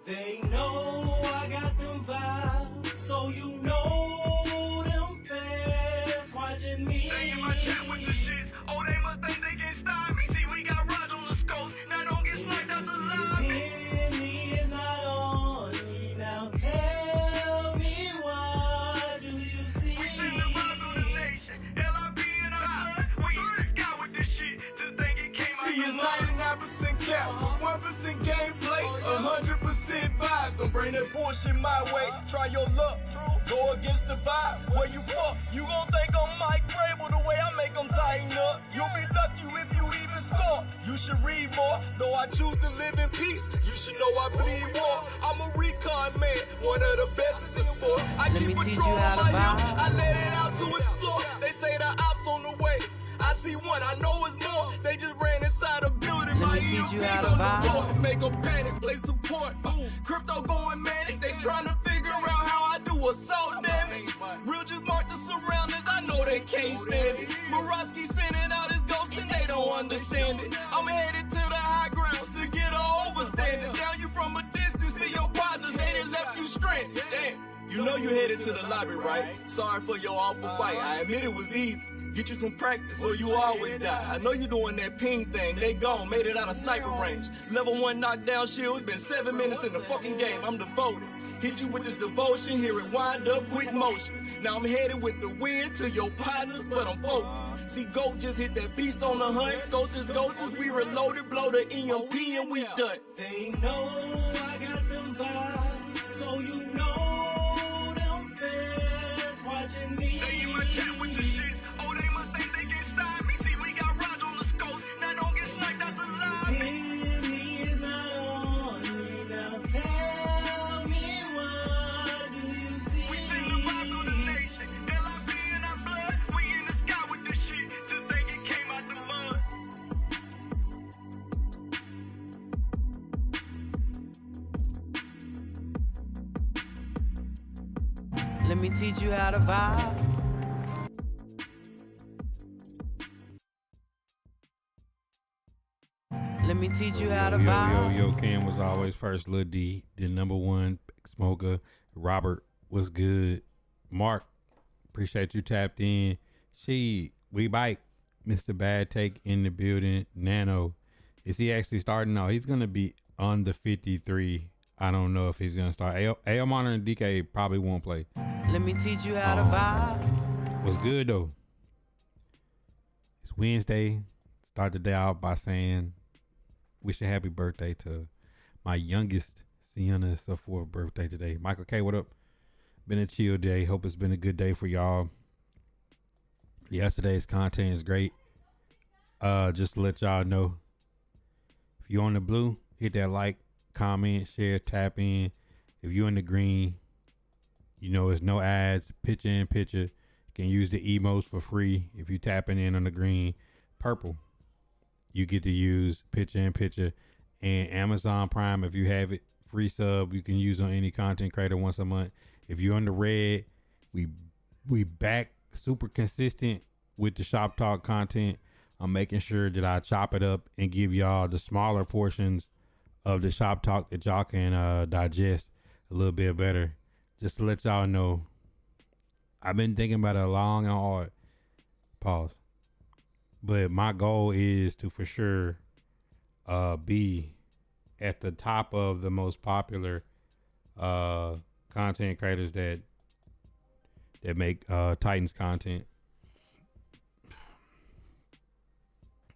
They know I got them vibes, so you know them fans watching me. They in my chat with the shit. Oh, they must think they can stop me. See, we got Raj on the scopes. Now don't get sniped out the lobby. Me is not on me. Now tell me, what do you see? We send the vibes on the nation. LIB in our blood. We in the sky with this shit. Just think it came out. See, it's 99% cap, 1% gameplay, 100% vibes. Don't bring that bullshit my way. Try your luck, go against the vibe. Where you fuck, you gon' think I'm Mike Grable the way I make them tighten up. You'll be lucky if you even score. You should read more, though I choose to live in peace. You should know I bleed war. I'm a recon man, one of the best in the sport. I keep a draw on my hip, I let it out to explore. They say the ops on the way. I see one, I know it's more. They just ran inside a building. My EMP on the board. Make them panic, play support. Crypto going manic. They trying to figure out how I do assault damage. Real just mark the surroundings. I know they can't stand it. Morosky sending out his ghost and they don't understand it. I'm headed to the high grounds to get a overstanding. Down you from a distance, see your partners, they done left you stranded. Damn. You know you headed to the lobby, right? Sorry for your awful fight. I admit it was easy. Get you some practice or you always die. I know you doing that ping thing. They gone, made it out of sniper range. Level 1 knockdown shield. It's been 7 minutes in the fucking game. I'm devoted. Hit you with the devotion, hear it wind up, quick motion. Now I'm headed with the wind to your partners, but I'm focused. See, Goat just hit that beast on the hunt. Ghosts, we reloaded, blow the EMP and we done. They know I got them vibes, so you know them fans watching me. They in my chat with the shit. Oh, they must think they can stop me. See, we got Raj on the scopes. Now don't get sniped out the lobby. Me is not on me. Now tell me, what do you see? We send the vibes on the nation. LIB in our blood. We in the sky with this shit. Just think it came out the mud. Let me teach you how to vibe. Let me teach you how to vibe. Yo, Cam was always first. Lil D, the #1 smoker. Robert was good. Mark, appreciate you tapped in. We bite. Mr. Bad Take in the building. Nano, is he actually starting? No, he's gonna be under 53. I don't know if he's gonna start. AL Monitor and DK probably won't play. Let me teach you how to vibe. Was good though. It's Wednesday. Start the day out by saying, wish a happy birthday to my youngest, Sienna. It's her 4th birthday today. Michael K, what up? Been a chill day. Hope it's been a good day for y'all. Yesterday's content is great. Just to let y'all know, if you're on the blue, hit that like, comment, share, tap in. If you're in the green, you know it's no ads. Picture in picture. You can use the emotes for free. If you tapping in on the green, purple, you get to use picture in picture. And Amazon Prime, if you have it, free sub you can use on any content creator once a month. If you're on the red, we back super consistent with the Shop Talk content. I'm making sure that I chop it up and give y'all the smaller portions of the Shop Talk that y'all can digest a little bit better. Just to let y'all know, I've been thinking about it long and hard. Pause. But my goal is to for sure be at the top of the most popular content creators that make Titans content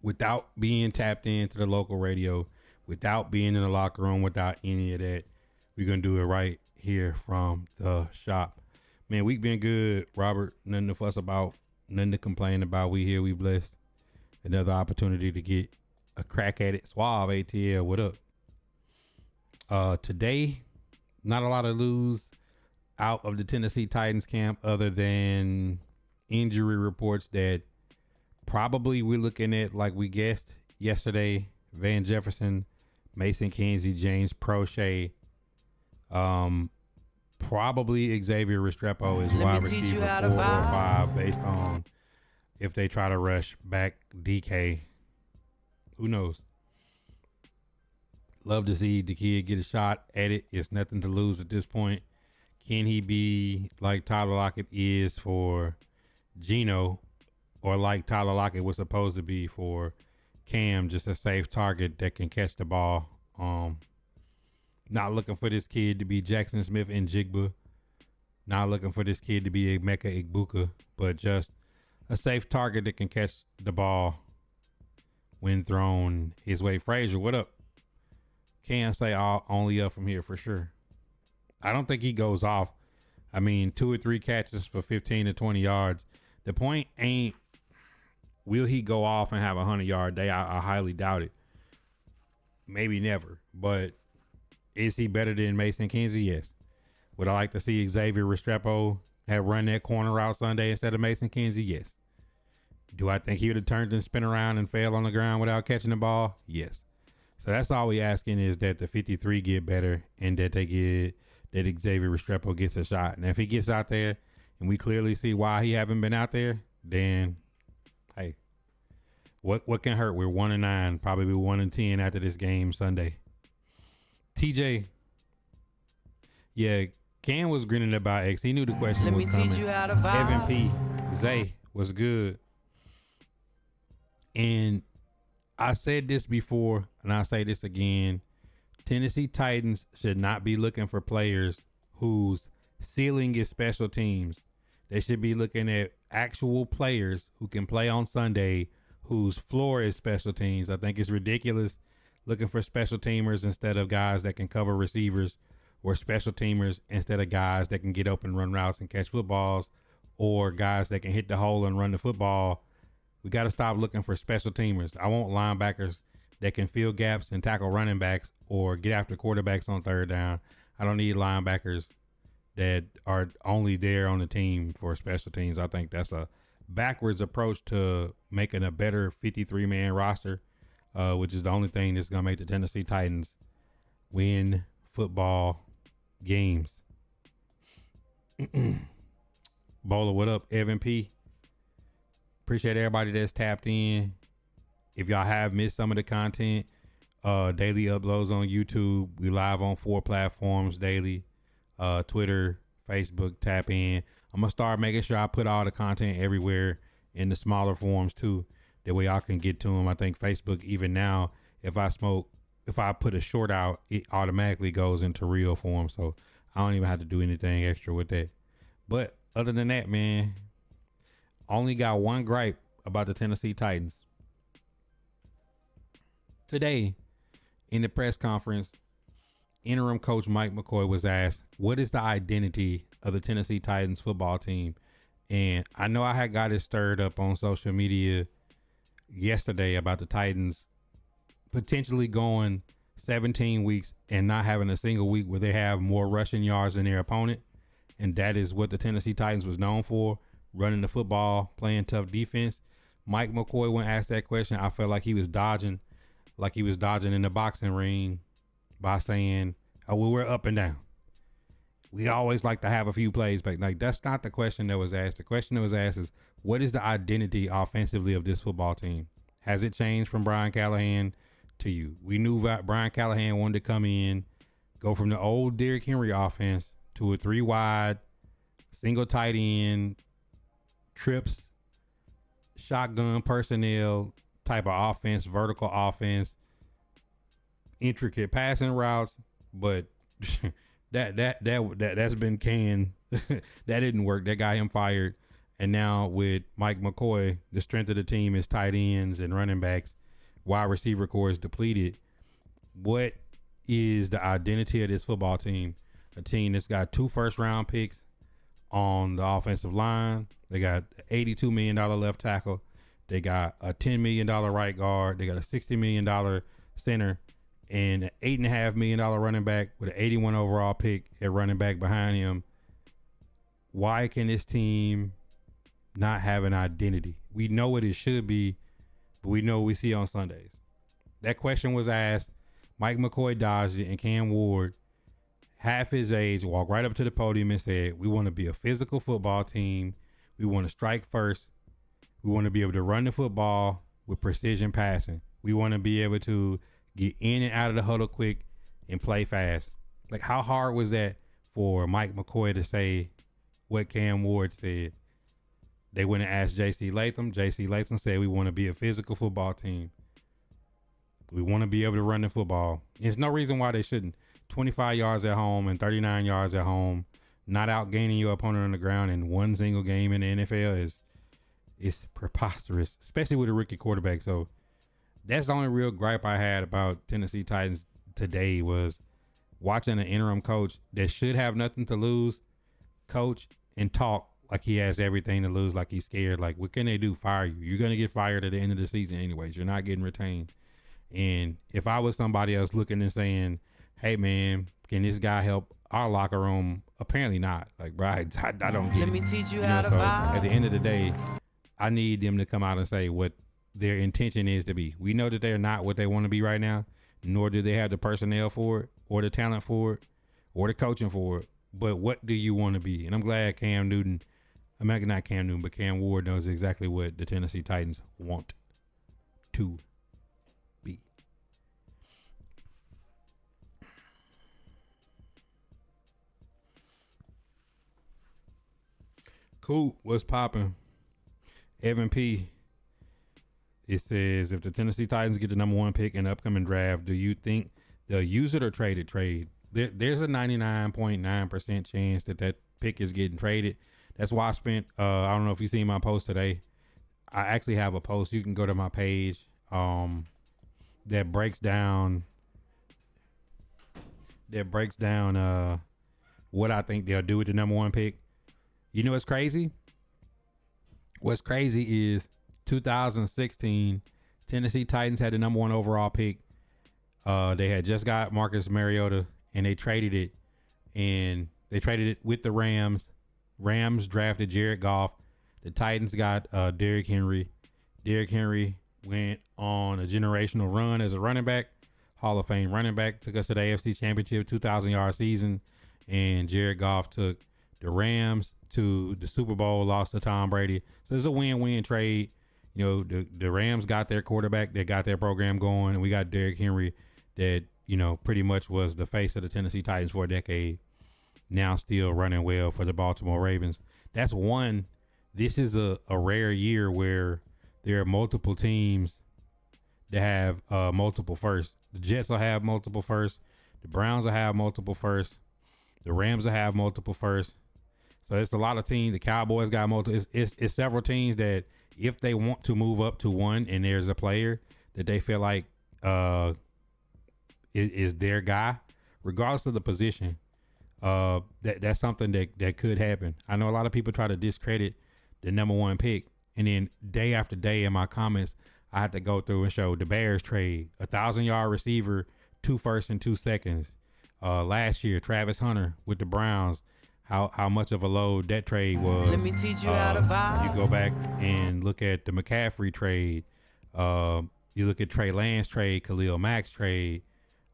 without being tapped into the local radio, without being in the locker room, without any of that. We're gonna do it right here from the shop. Man, week been good, Robert. Nothing to fuss about, nothing to complain about. We here, we blessed. Another opportunity to get a crack at it. Suave ATL, what up? Today, not a lot of news out of the Tennessee Titans camp other than injury reports that probably we're looking at, like we guessed yesterday, Van Jefferson, Mason Kinsey, James Prochet, probably Xavier Restrepo is wide receiver 4 or 5 based on if they try to rush back DK. Who knows? Love to see the kid get a shot at it. It's nothing to lose at this point. Can he be like Tyler Lockett is for Geno, or like Tyler Lockett was supposed to be for Cam, just a safe target that can catch the ball? Not looking for this kid to be Jackson Smith and Jigba. Not looking for this kid to be a Emeka Egbuka, but just a safe target that can catch the ball when thrown his way. Frazier, what up? Can't say only up from here for sure. I don't think he goes off. I mean, 2 or 3 catches for 15 to 20 yards. The point ain't, will he go off and have a 100-yard day? I highly doubt it. Maybe never. But is he better than Mason Kinsey? Yes. Would I like to see Xavier Restrepo have run that corner route Sunday instead of Mason Kinsey? Yes. Do I think he would have turned and spin around and fell on the ground without catching the ball? Yes. So that's all we asking, is that the 53 get better and that Xavier Restrepo gets a shot. And if he gets out there and we clearly see why he haven't been out there, then hey, what can hurt? We're 1-9, probably be 1-10 after this game Sunday. TJ, yeah, Cam was grinning about X. He knew the question Let was me coming. teach you how to vibe. Evan P. Zay was good. And I said this before, and I'll say this again. Tennessee Titans should not be looking for players whose ceiling is special teams. They should be looking at actual players who can play on Sunday, whose floor is special teams. I think it's ridiculous looking for special teamers instead of guys that can cover receivers, or special teamers instead of guys that can get open, run routes, and catch footballs, or guys that can hit the hole and run the football. We got to stop looking for special teamers. I want linebackers that can fill gaps and tackle running backs or get after quarterbacks on third down. I don't need linebackers that are only there on the team for special teams. I think that's a backwards approach to making a better 53-man roster, which is the only thing that's going to make the Tennessee Titans win football games. Bowler, what up? Evan P. Appreciate everybody that's tapped in. If y'all have missed some of the content, daily uploads on YouTube. We live on 4 platforms daily. Twitter, Facebook, tap in. I'm going to start making sure I put all the content everywhere in the smaller forms too. That way y'all can get to them. I think Facebook, even now, if I put a short out, it automatically goes into reel form. So I don't even have to do anything extra with that. But other than that, man, only got one gripe about the Tennessee Titans. Today, in the press conference, interim coach Mike McCoy was asked, what is the identity of the Tennessee Titans football team? And I know I had got it stirred up on social media yesterday about the Titans potentially going 17 weeks and not having a single week where they have more rushing yards than their opponent. And that is what the Tennessee Titans was known for, running the football, playing tough defense. Mike McCoy, when asked that question, I felt like he was dodging in the boxing ring by saying, oh, well, we're up and down. We always like to have a few plays back. Like, that's not the question that was asked. The question that was asked is, what is the identity offensively of this football team? Has it changed from Brian Callahan to you? We knew Brian Callahan wanted to come in, go from the old Derrick Henry offense to a 3-wide, single tight end, trips, shotgun personnel type of offense, vertical offense, intricate passing routes, but that's been canned. That didn't work. That got him fired. And now with Mike McCoy, the strength of the team is tight ends and running backs. Wide receiver core is depleted. What is the identity of this football team? A team that's got 2 first-round picks on the offensive line. They got $82 million left tackle. They got a $10 million right guard. They got a $60 million center and an $8.5 million running back with an 81 overall pick at running back behind him. Why can this team not have an identity? We know what it should be, but we know what we see on Sundays. That question was asked. Mike McCoy dodged it, and Cam Ward, half his age, walked right up to the podium and said, we want to be a physical football team. We want to strike first. We want to be able to run the football with precision passing. We want to be able to get in and out of the huddle quick, and play fast. Like, how hard was that for Mike McCoy to say what Cam Ward said? They went and asked J.C. Latham. J.C. Latham said, we want to be a physical football team. We want to be able to run the football. There's no reason why they shouldn't. 25 yards at home and 39 yards at home, not outgaining your opponent on the ground in one single game in the NFL is preposterous, especially with a rookie quarterback. So that's the only real gripe I had about Tennessee Titans today was watching an interim coach that should have nothing to lose coach and talk like he has everything to lose, like he's scared. Like, what can they do? Fire you. You're going to get fired at the end of the season anyways. You're not getting retained. And if I was somebody else looking and saying, hey, man, can this guy help our locker room? Apparently not. Like, bro, I don't get it. Let me teach you how to so vibe. at the end of the day, I need them to come out and say what their intention is to be. We know that they're not what they want to be right now, nor do they have the personnel for it or the talent for it or the coaching for it. But what do you want to be? And I'm glad Cam Newton, I mean, not Cam Newton, but Cam Ward knows exactly what the Tennessee Titans want to be. Cool. What's popping? Evan P. It says, if the Tennessee Titans get the number 1 pick in the upcoming draft, do you think they'll use it or trade it? There's a 99.9% chance that pick is getting traded. That's why I spent, I don't know if you seen my post today. I actually have a post. You can go to my page that breaks down what I think they'll do with the number 1 pick. You know what's crazy? What's crazy is 2016, Tennessee Titans had the number 1 overall pick. They had just got Marcus Mariota, and they traded it. And they traded it with the Rams. Rams drafted Jared Goff. The Titans got Derrick Henry. Derrick Henry went on a generational run as a running back, Hall of Fame running back, took us to the AFC Championship, 2,000-yard season. And Jared Goff took the Rams to the Super Bowl, lost to Tom Brady. So it's a win-win trade. You know, the Rams got their quarterback, they got their program going, and we got Derrick Henry that, you know, pretty much was the face of the Tennessee Titans for a decade, now still running well for the Baltimore Ravens. That's one. This is a rare year where there are multiple teams that have multiple firsts. The Jets will have multiple firsts. The Browns will have multiple firsts. The Rams will have multiple firsts. So it's a lot of teams. The Cowboys got multiple. It's several teams that if they want to move up to 1 and there's a player that they feel like is their guy, regardless of the position, that's something that could happen. I know a lot of people try to discredit the number 1 pick, and then day after day in my comments, I had to go through and show the Bears trade, 1,000-yard receiver, 2 firsts and 2 seconds. Last year, Travis Hunter with the Browns, how much of a load that trade was. Let me teach you how to vibe. You go back and look at the McCaffrey trade. You look at Trey Lance trade, Khalil Mack's trade.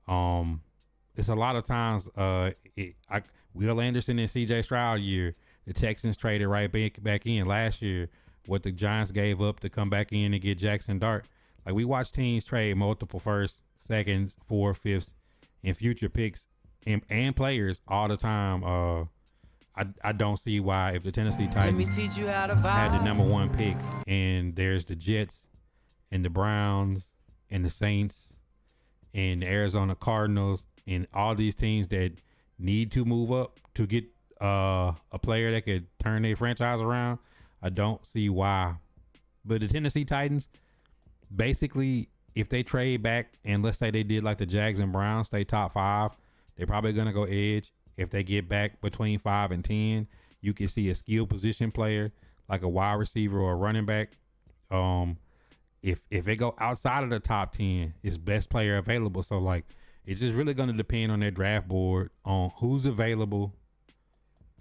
It's a lot of times. Will Anderson and C.J. Stroud year, the Texans traded right back in last year. What the Giants gave up to come back in and get Jackson Dart. Like, we watch teams trade multiple firsts, seconds, 4th, 5th, and future picks and players all the time. I don't see why, if the Tennessee Let me Titans teach you how to vibe. had the number 1 pick and there's the Jets and the Browns and the Saints and the Arizona Cardinals and all these teams that need to move up to get a player that could turn their franchise around, I don't see why. But the Tennessee Titans, basically, if they trade back and let's say they did like the Jags and Browns, stay top 5, they're probably going to go edge. If they get back between 5 and 10, you can see a skill position player like a wide receiver or a running back. If they go outside of the top 10, it's best player available. So, like, it's just really going to depend on their draft board on who's available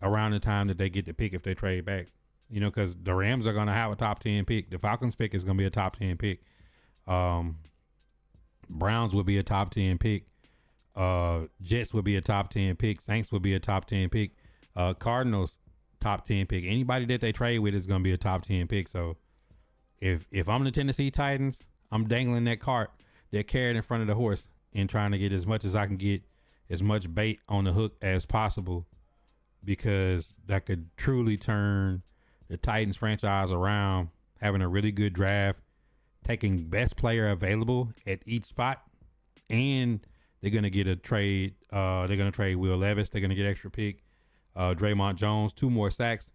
around the time that they get the pick if they trade back. You know, because the Rams are going to have a top 10 pick. The Falcons pick is going to be a top 10 pick. Browns will be a top 10 pick. Jets would be a top 10 pick. Saints would be a top 10 pick. Cardinals, top 10 pick. Anybody that they trade with is going to be a top 10 pick. So if I'm the Tennessee Titans, I'm dangling that cart that carrot in front of the horse and trying to get as much as I can get, as much bait on the hook as possible, because that could truly turn the Titans franchise around, having a really good draft, taking best player available at each spot, and they're going to get a trade. They're going to trade Will Levis. They're going to get extra pick. Draymond Jones, 2 more sacks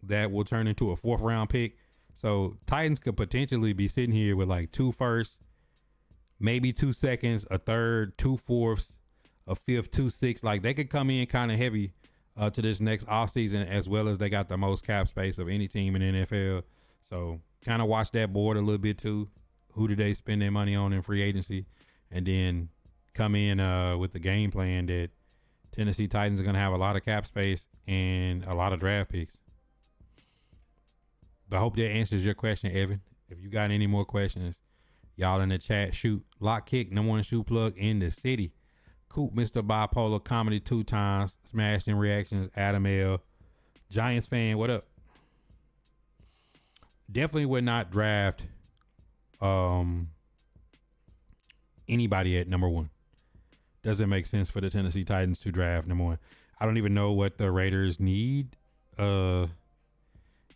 that will turn into a 4th round pick. So Titans could potentially be sitting here with like 2 firsts, maybe 2 seconds, a 3rd, 2 fourths, a 5th, 2 6. Like they could come in kind of heavy to this next offseason, as well as they got the most cap space of any team in the NFL. So kind of watch that board a little bit too. Who do they spend their money on in free agency? And then come in with the game plan that Tennessee Titans are going to have a lot of cap space and a lot of draft picks. But I hope that answers your question, Evan. If you got any more questions, y'all in the chat, shoot. Lock Kick, #1 shoe plug in the city. Coop, Mr. Bipolar Comedy 2 times. Smashed in Reactions, Adam L. Giants fan, what up? Definitely would not draft anybody at #1. Doesn't make sense for the Tennessee Titans to draft #1. I don't even know what the Raiders need. Y'all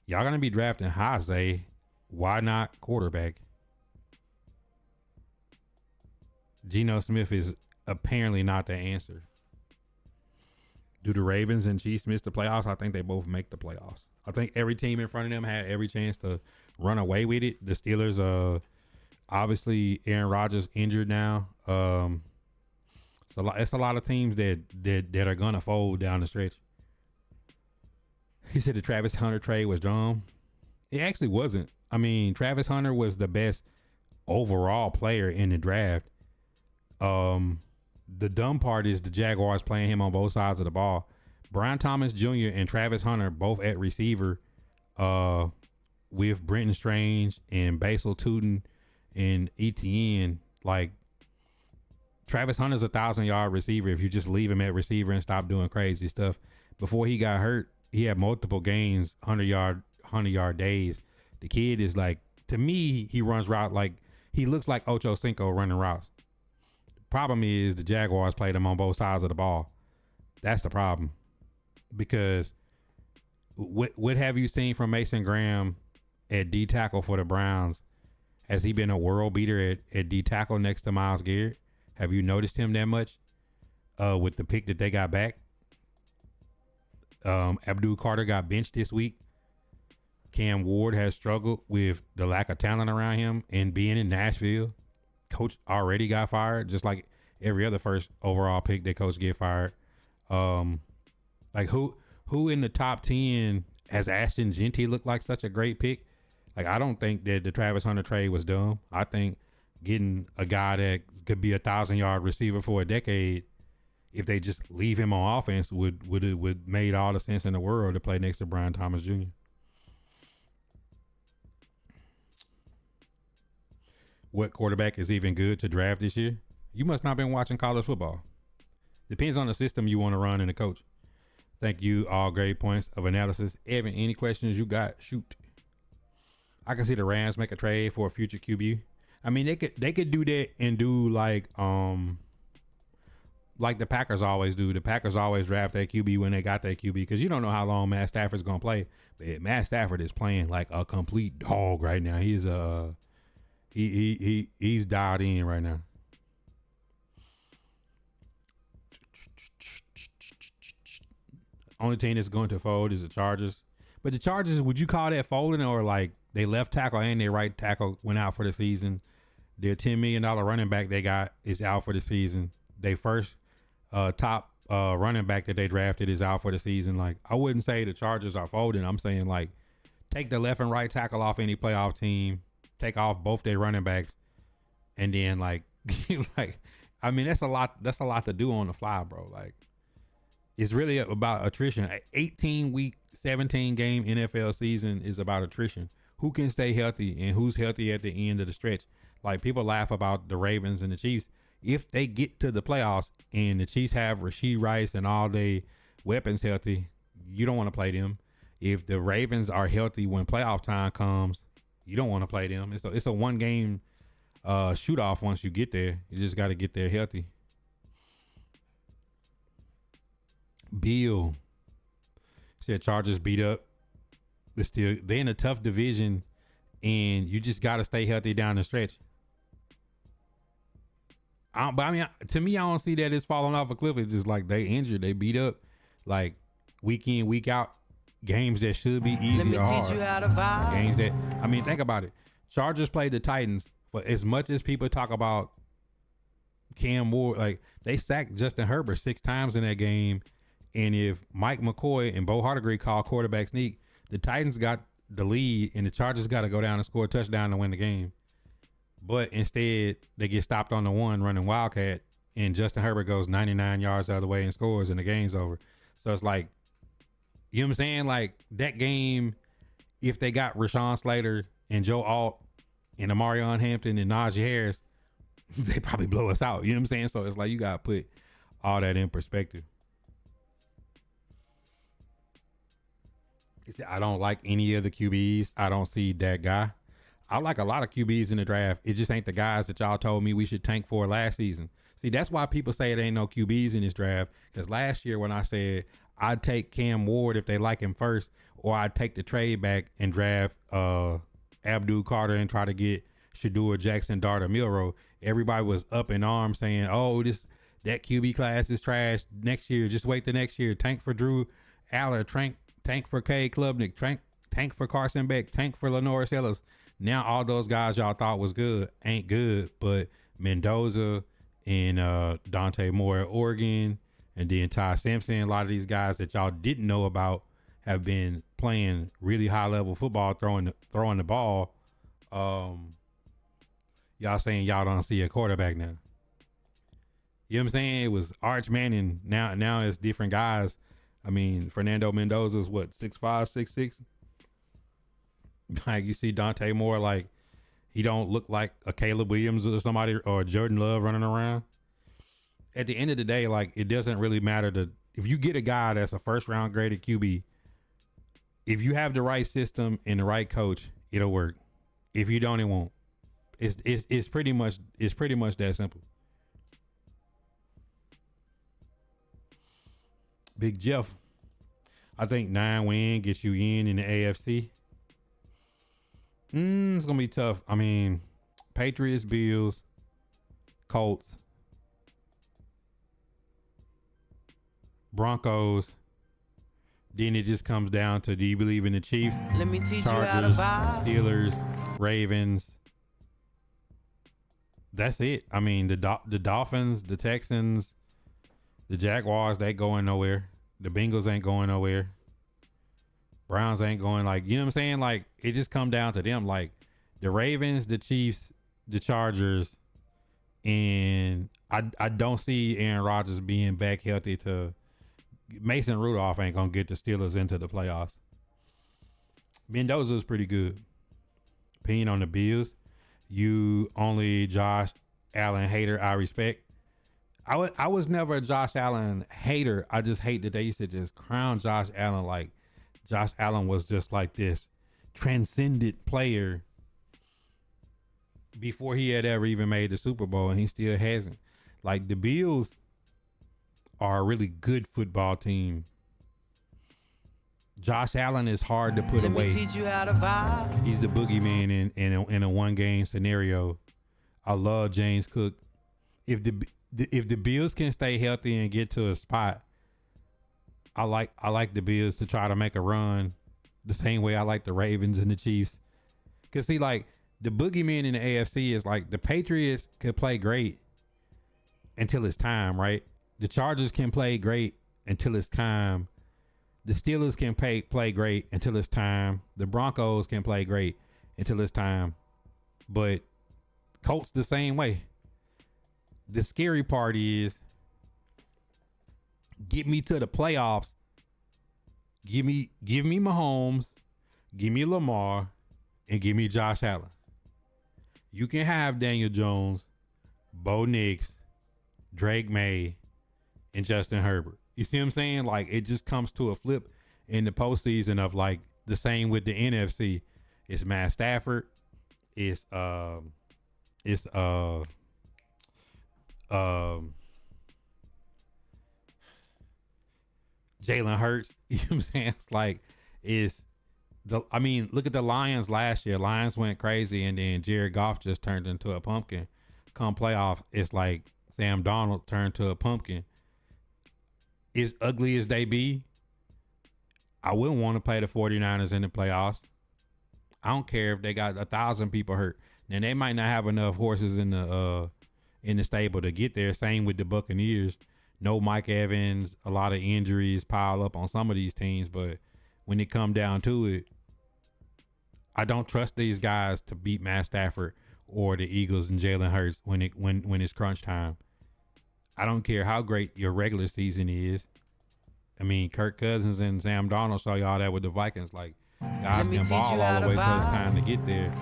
gonna be drafting Haze. Why not quarterback? Geno Smith is apparently not the answer. Do the Ravens and Chiefs miss the playoffs? I think they both make the playoffs. I think every team in front of them had every chance to run away with it. The Steelers, obviously Aaron Rodgers injured now. It's a lot of teams that are gonna fold down the stretch. He said the Travis Hunter trade was dumb. It actually wasn't. I mean, Travis Hunter was the best overall player in the draft. The dumb part is the Jaguars playing him on both sides of the ball. Brian Thomas Jr. and Travis Hunter both at receiver, with Brenton Strange and Basil Tootin and ETN. Like, Travis Hunter's a 1,000-yard receiver if you just leave him at receiver and stop doing crazy stuff. Before he got hurt, he had multiple games, 100-yard days. The kid is like, to me, he runs route like he looks like Ocho Cinco running routes. The problem is the Jaguars played him on both sides of the ball. That's the problem. Because what have you seen from Mason Graham at D tackle for the Browns? Has he been a world beater at D tackle next to Myles Garrett? Have you noticed him that much with the pick that they got back? Abdul Carter got benched this week. Cam Ward has struggled with the lack of talent around him and being in Nashville. Coach already got fired, just like every other first overall pick that coach get fired. Like who in the top 10 has Ashton Genty looked like such a great pick? Like, I don't think that the Travis Hunter trade was dumb. I think getting a guy that could be 1,000-yard receiver for a decade, if they just leave him on offense, would made all the sense in the world to play next to Brian Thomas Jr. What quarterback is even good to draft this year? You must not have been watching college football. Depends on the system you want to run and the coach. Thank you. All great points of analysis. Evan, any questions you got? Shoot. I can see the Rams make a trade for a future QB. I mean, they could do that and do like the Packers always do. The Packers always draft their QB when they got their QB, because you don't know how long Matt Stafford's gonna play. But Matt Stafford is playing like a complete dog right now. He's he's dialed in right now. Only team that's going to fold is the Chargers. But the Chargers, would you call that folding, or like they left tackle and their right tackle went out for the season? Their $10 million running back they got is out for the season. They first top running back that they drafted is out for the season. Like, I wouldn't say the Chargers are folding. I'm saying, like, take the left and right tackle off any playoff team, take off both their running backs, and then like I mean, that's a lot to do on the fly, bro. Like, it's really about attrition. An 18-week, 17-game NFL season is about attrition. Who can stay healthy and who's healthy at the end of the stretch? Like, people laugh about the Ravens and the Chiefs. If they get to the playoffs and the Chiefs have Rashee Rice and all their weapons healthy, you don't want to play them. If the Ravens are healthy when playoff time comes, you don't want to play them. It's a one-game shoot off once you get there. You just got to get there healthy. Bill said Chargers beat up. They're in a tough division, and you just got to stay healthy down the stretch. But I mean, to me, I don't see that it's falling off a cliff. It's just like they injured, they beat up, like week in, week out, games that should be easy Let me or hard. teach you how to vibe. Games that, I mean, think about it. Chargers played the Titans, but as much as people talk about Cam Ward, like they sacked Justin Herbert 6 times in that game. And if Mike McCoy and Bo Hardegree call quarterback sneak, the Titans got the lead and the Chargers got to go down and score a touchdown to win the game. But instead, they get stopped on the one running Wildcat, and Justin Herbert goes 99 yards the other way and scores, and the game's over. So it's like, you know what I'm saying? Like that game, if they got Rashawn Slater and Joe Alt and Amarion Hampton and Najee Harris, they probably blow us out. You know what I'm saying? So it's like you got to put all that in perspective. I don't like any of the QBs. I don't see that guy. I like a lot of QBs in the draft. It just ain't the guys that y'all told me we should tank for last season. See, that's why people say it ain't no QBs in this draft. Because last year when I said I'd take Cam Ward if they like him first, or I'd take the trade back and draft Abdul Carter and try to get Shador Jackson, Darter Milroe, everybody was up in arms saying, oh, that QB class is trash next year. Just wait the next year. Tank for Drew Aller, tank for Cade Klubnik, tank for Carson Beck, tank for Lenore Sellers. Now all those guys y'all thought was good ain't good, but Mendoza and Dante Moore at Oregon, and then Ty Simpson, a lot of these guys that y'all didn't know about have been playing really high level football, throwing the ball. Y'all saying y'all don't see a quarterback now. You know what I'm saying? It was Arch Manning. Now it's different guys. I mean, Fernando Mendoza's what, 6'5", 6'6"? Like you see Dante Moore, like he don't look like a Caleb Williams or somebody or a Jordan Love running around. At the end of the day, like it doesn't really matter if you get a guy that's a first round graded QB, if you have the right system and the right coach, it'll work. If you don't, it won't. It's pretty much that simple. Big Jeff, I think 9 win gets you in the AFC. It's gonna be tough. I mean, Patriots, Bills, Colts, Broncos. Then it just comes down to, do you believe in the Chiefs? Let me teach Chargers, you how to vibe. Steelers, Ravens. That's it. I mean, the Dolphins, the Texans, the Jaguars, they going nowhere. The Bengals ain't going nowhere. Browns ain't going, like, you know what I'm saying? Like, it just come down to them. Like, the Ravens, the Chiefs, the Chargers, and I don't see Aaron Rodgers being back healthy to Mason Rudolph ain't going to get the Steelers into the playoffs. Mendoza's pretty good. Opinion on the Bills. You only Josh Allen hater, I respect. I was never a Josh Allen hater. I just hate that they used to just crown Josh Allen like Josh Allen was just like this transcendent player before he had ever even made the Super Bowl, and he still hasn't. Like, the Bills are a really good football team. Josh Allen is hard to put away. Let me teach you how to vibe. He's the boogeyman in a one game scenario. I love James Cook. If the Bills can stay healthy and get to a spot, I like the Bills to try to make a run the same way I like the Ravens and the Chiefs. Cause see, like, the boogeyman in the AFC is like the Patriots could play great until it's time, right? The Chargers can play great until it's time. The Steelers can play great until it's time. The Broncos can play great until it's time. But Colts the same way. The scary part is, get me to the playoffs. Give me Mahomes, give me Lamar, and give me Josh Allen. You can have Daniel Jones, Bo Nix, Drake May, and Justin Herbert. You see what I'm saying? Like, it just comes to a flip in the postseason of, like, the same with the NFC. It's Matt Stafford. It's it's Jalen Hurts. You know what I'm saying? It's like I mean, look at the Lions last year. Lions went crazy, and then Jared Goff just turned into a pumpkin. Come playoff, it's like Sam Darnold turned to a pumpkin. As ugly as they be, I wouldn't want to play the 49ers in the playoffs. I don't care if they got 1,000 people hurt. Then they might not have enough horses in the stable to get there. Same with the Buccaneers. No Mike Evans, a lot of injuries pile up on some of these teams, but when it come down to it, I don't trust these guys to beat Matt Stafford or the Eagles and Jalen Hurts when it's crunch time. I don't care how great your regular season is. I mean, Kirk Cousins and Sam Darnold saw y'all that with the Vikings. Like, guys can ball all the way till it's time to get there.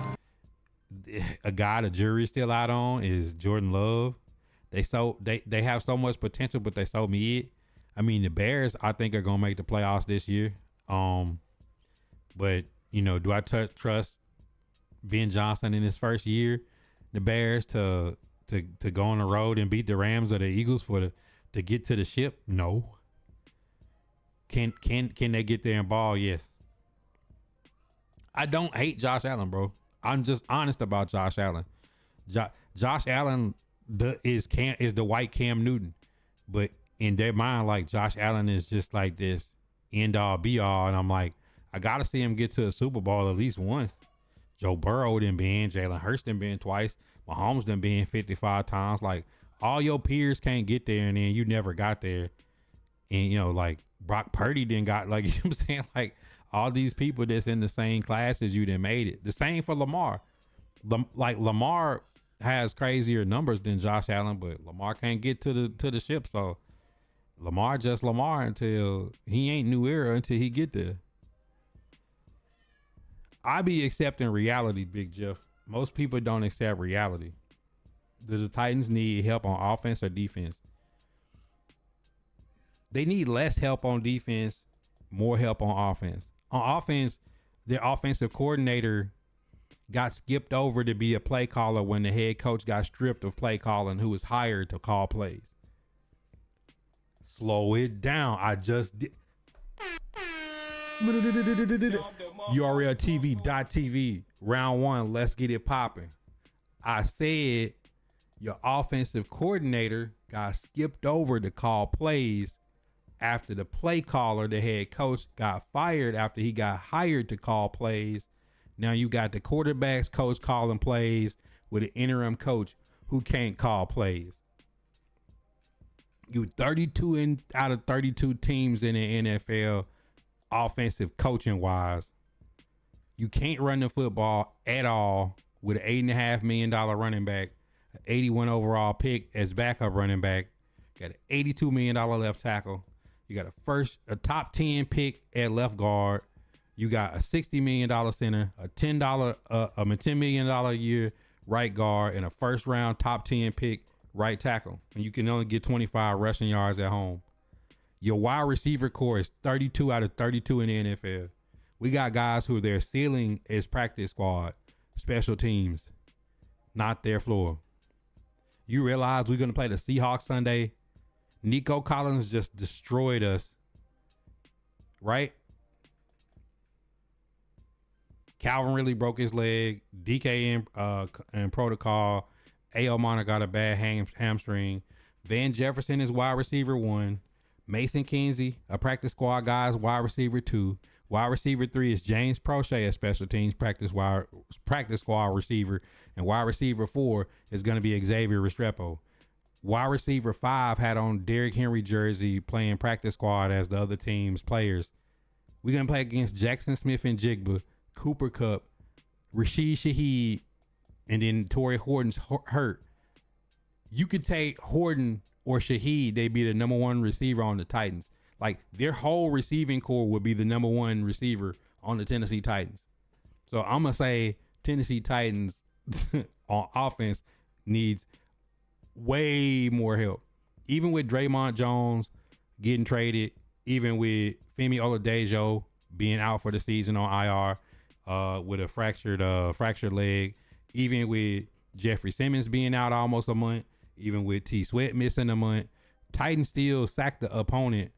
A guy the jury's still out on is Jordan Love. They have so much potential, but they so mid. I mean, the Bears, I think, are gonna make the playoffs this year. But do I trust Ben Johnson in his first year, the Bears to go on the road and beat the Rams or the Eagles to get to the ship? No. Can they get there and ball? Yes. I don't hate Josh Allen, bro. I'm just honest about Josh Allen. Josh Allen is the white Cam Newton, but in their mind, like, Josh Allen is just like this end all be all, and I'm like, I gotta see him get to a Super Bowl at least once. Joe Burrow done been, Jalen Hurts done been twice, Mahomes done been 55 times. Like, all your peers can't get there, and then you never got there. And like Brock Purdy didn't got, like, you know what I'm saying? Like, all these people that's in the same class as you done made it. The same for Lamar. Like, Lamar has crazier numbers than Josh Allen, but Lamar can't get to the ship. So Lamar just Lamar until he ain't new era until he get there. I be accepting reality, Big Jeff. Most people don't accept reality. Do the Titans need help on offense or defense? They need less help on defense, more help on offense. On offense, their offensive coordinator got skipped over to be a play caller when the head coach got stripped of play calling, who was hired to call plays. Slow it down. I just did. URL TV.tv. Round one. Let's get it popping. I said your offensive coordinator got skipped over to call plays after the play caller, the head coach, got fired after he got hired to call plays. Now you got the quarterbacks coach calling plays with an interim coach who can't call plays. You 32 out of 32 teams in the NFL offensive coaching wise. You can't run the football at all with an $8.5 million running back, an 81 overall pick as backup running back, got an $82 million left tackle. You got a top 10 pick at left guard. You got a $60 million center, a $10 million a year right guard, and a first round top 10 pick right tackle. And you can only get 25 rushing yards at home. Your wide receiver core is 32 out of 32 in the NFL. We got guys who their ceiling is practice squad, special teams, not their floor. You realize we're going to play the Seahawks Sunday? Nico Collins just destroyed us, right? Calvin really broke his leg. DK in protocol. A.O. Mana got a bad hamstring. Van Jefferson is wide receiver 1. Mason Kinsey, a practice squad guy, is wide receiver 2. Wide receiver 3 is James Prochet, a special teams practice squad receiver. And wide receiver 4 is going to be Xavier Restrepo. Wide receiver 5 had on Derrick Henry jersey playing practice squad as the other team's players. We're going to play against Jackson Smith and Jigba, Cooper Kupp, Rashid Shaheed, and then Torrey Horton's hurt. You could take Horton or Shaheed, they'd be the number 1 receiver on the Titans. Like, their whole receiving core would be the number 1 receiver on the Tennessee Titans. So I'm going to say Tennessee Titans on offense needs way more help. Even with Draymond Jones getting traded, even with Femi Oladejo being out for the season on IR with a fractured leg, even with Jeffrey Simmons being out almost a month, even with T Sweat missing a month, Titans still sack the opponent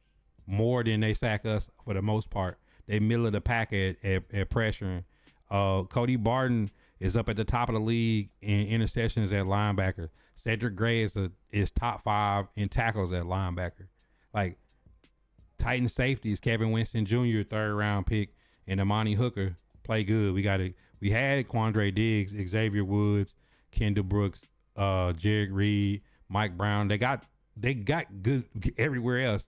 more than they sack us for the most part. They middle of the pack at pressuring. Cody Barton is up at the top of the league in interceptions at linebacker. Cedric Gray is top 5 in tackles at linebacker. Like, Titan safeties, Kevin Winston Jr., 3rd round pick, and Amani Hooker play good. We had Quandre Diggs, Xavier Woods, Kendall Brooks, Jared Reed, Mike Brown. They got good everywhere else.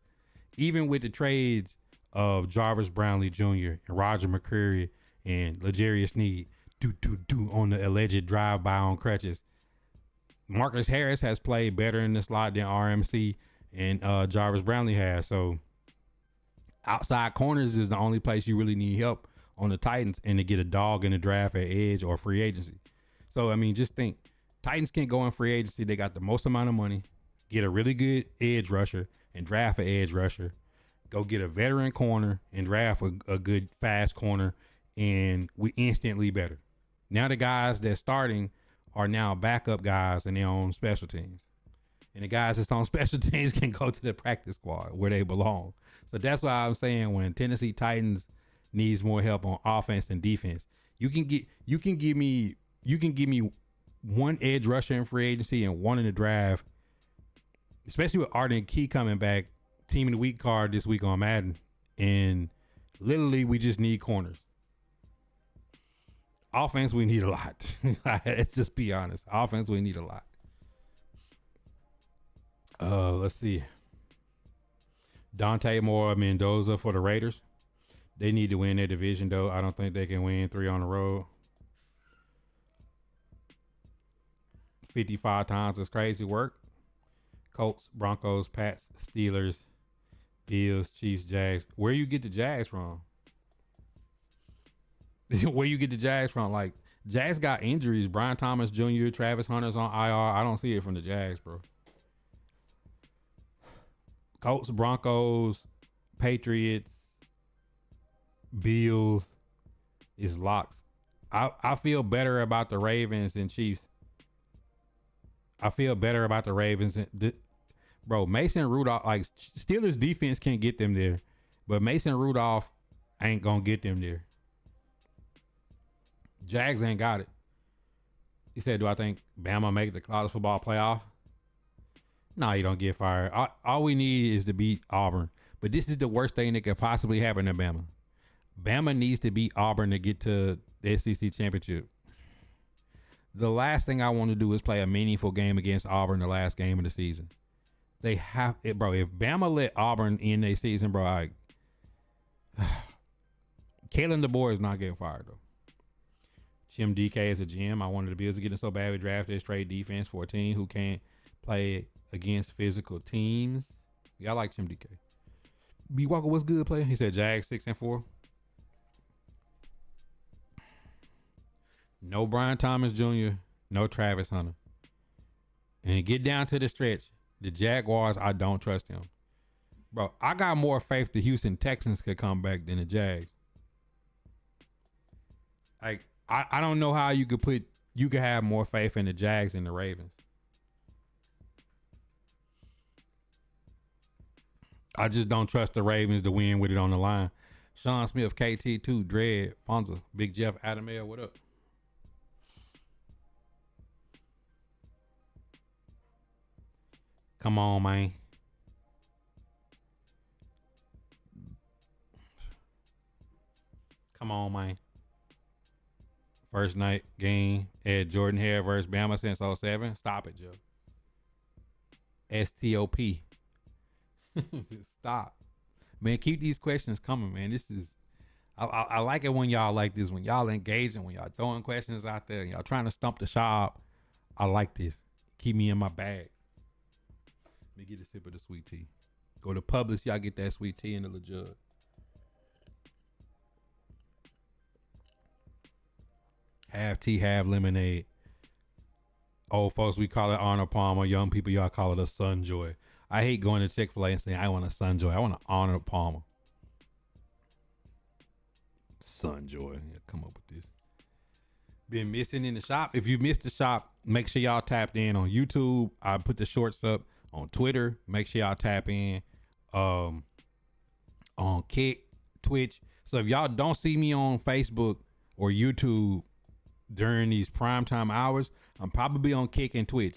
Even with the trades of Jarvis Brownlee Jr. and Roger McCreary and L'Jarius Sneed, on the alleged drive-by on crutches. Marcus Harris has played better in the slot than RMC and Jarvis Brownlee has. So outside corners is the only place you really need help on the Titans, and to get a dog in the draft at edge or free agency. So, I mean, just think, Titans can't go in free agency. They got the most amount of money, get a really good edge rusher and draft an edge rusher, go get a veteran corner and draft a good fast corner, and we instantly better. Now the guys that's starting are now backup guys and they're on special teams. And the guys that's on special teams can go to the practice squad where they belong. So that's why I'm saying, when Tennessee Titans needs more help on offense and defense, you can give me one edge rusher in free agency and one in the draft, especially with Arden Key coming back, team of the week card this week on Madden. And literally, we just need corners. Offense, we need a lot. Let's just be honest. Offense, we need a lot. Let's see. Dante Moore Mendoza for the Raiders. They need to win their division, though. I don't think they can win 3 on the road. 55 times is crazy work. Colts, Broncos, Pats, Steelers, Bills, Chiefs, Jags. Where you get the Jags from? Where you get the Jags from? Like, Jags got injuries. Brian Thomas Jr., Travis Hunter's on IR. I don't see it from the Jags, bro. Colts, Broncos, Patriots, Bills is locks. I feel better about the Ravens than Chiefs. I feel better about the Ravens. Bro, Mason Rudolph, like, Steelers defense can't get them there, but Mason Rudolph ain't going to get them there. Jags ain't got it. He said, do I think Bama make the college football playoff? No, you don't get fired. All we need is to beat Auburn. But this is the worst thing that could possibly happen to Bama. Bama needs to beat Auburn to get to the SEC championship. The last thing I want to do is play a meaningful game against Auburn the last game of the season. They have it, bro. If Bama let Auburn in their season, bro, Kalen DeBoer is not getting fired, though. Jim DK is a GM. I wanted the Bills to get it so bad we drafted a straight defense for a team who can't play against physical teams. Yeah, I like Jim DK. B Walker, what's good, player? He said Jags 6-4. No Brian Thomas Jr., no Travis Hunter. And get down to the stretch, the Jaguars, I don't trust them. Bro, I got more faith the Houston Texans could come back than the Jags. Like, I don't know how you could have more faith in the Jags than the Ravens. I just don't trust the Ravens to win with it on the line. Sean Smith, KT2, Dread, Fonza, Big Jeff, Adam L, what up? Come on, man. Come on, man. First night game at Jordan Hare versus Bama since 07. Stop it, Joe. STOP. Stop. Man, keep these questions coming, man. This is, I like it when y'all like this, when y'all engaging, when y'all throwing questions out there, and y'all trying to stump the shop. I like this. Keep me in my bag. Let me get a sip of the sweet tea. Go to Publix, y'all get that sweet tea in the little jug. Half tea, half lemonade. Old folks, we call it Arnold Palmer. Young people, y'all call it a Sunjoy. I hate going to Chick-fil-A and saying, I want a Sunjoy. I want an Arnold Palmer. Sunjoy. Yeah, come up with this. Been missing in the shop. If you missed the shop, Make sure y'all tapped in on YouTube. I put the shorts up on Twitter. Make sure y'all tap in on Kick, Twitch. So if y'all don't see me on Facebook or YouTube during these primetime hours, I'm probably on Kick and Twitch.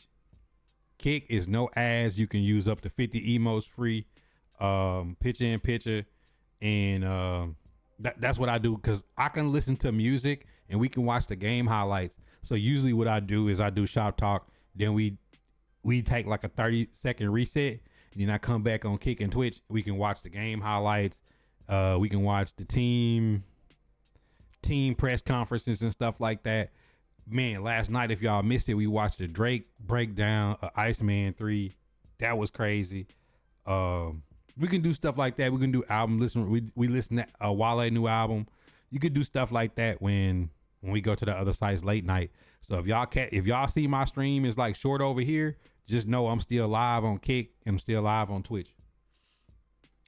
Kick is no ads. You can use up to 50 emotes free, picture in picture. And that's what I do, because I can listen to music and we can watch the game highlights. So usually what I do is I do shop talk. Then we take like a 30-second reset. And then I come back on Kick and Twitch. We can watch the game highlights. We can watch the team press conferences and stuff like that. Man, last night, if y'all missed it, we watched the Drake breakdown Iceman 3. That was crazy. We can do stuff like that. We can do album listen. We listen to a Wale new album. You could do stuff like that when we go to the other sites late night. So if y'all see my stream is like short over here, just know I'm still live on Kick. I'm still live on Twitch.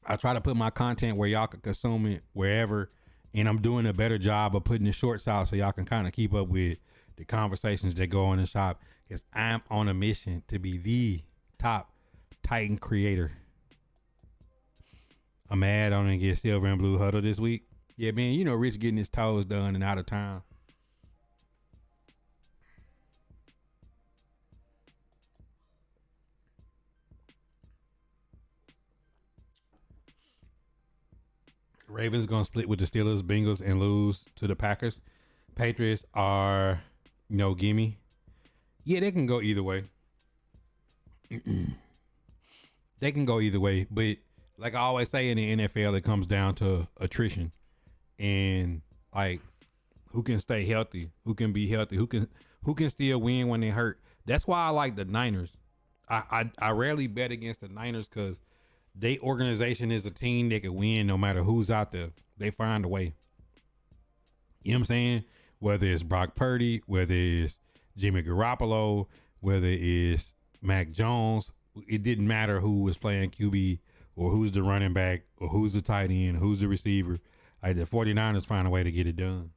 I try to put my content where y'all can consume it wherever, and I'm doing a better job of putting the shorts out so y'all can kind of keep up with the conversations that go on in the shop, because I'm on a mission to be the top Titan creator. I'm mad I didn't get Silver and Blue Huddle this week. Yeah, man, you know Rich getting his toes done and out of town. Ravens gonna split with the Steelers, Bengals, and lose to the Packers. Patriots are, gimme. Yeah, they can go either way. They can go either way, but like I always say in the NFL, it comes down to attrition and like who can stay healthy, who can be healthy, who can still win when they hurt. That's why I like the Niners. I rarely bet against the Niners because they organization is a team that can win no matter who's out there. They find a way. You know what I'm saying? Whether it's Brock Purdy, whether it's Jimmy Garoppolo, whether it's Mac Jones, it didn't matter who was playing QB or who's the running back or who's the tight end, who's the receiver. Like the 49ers find a way to get it done.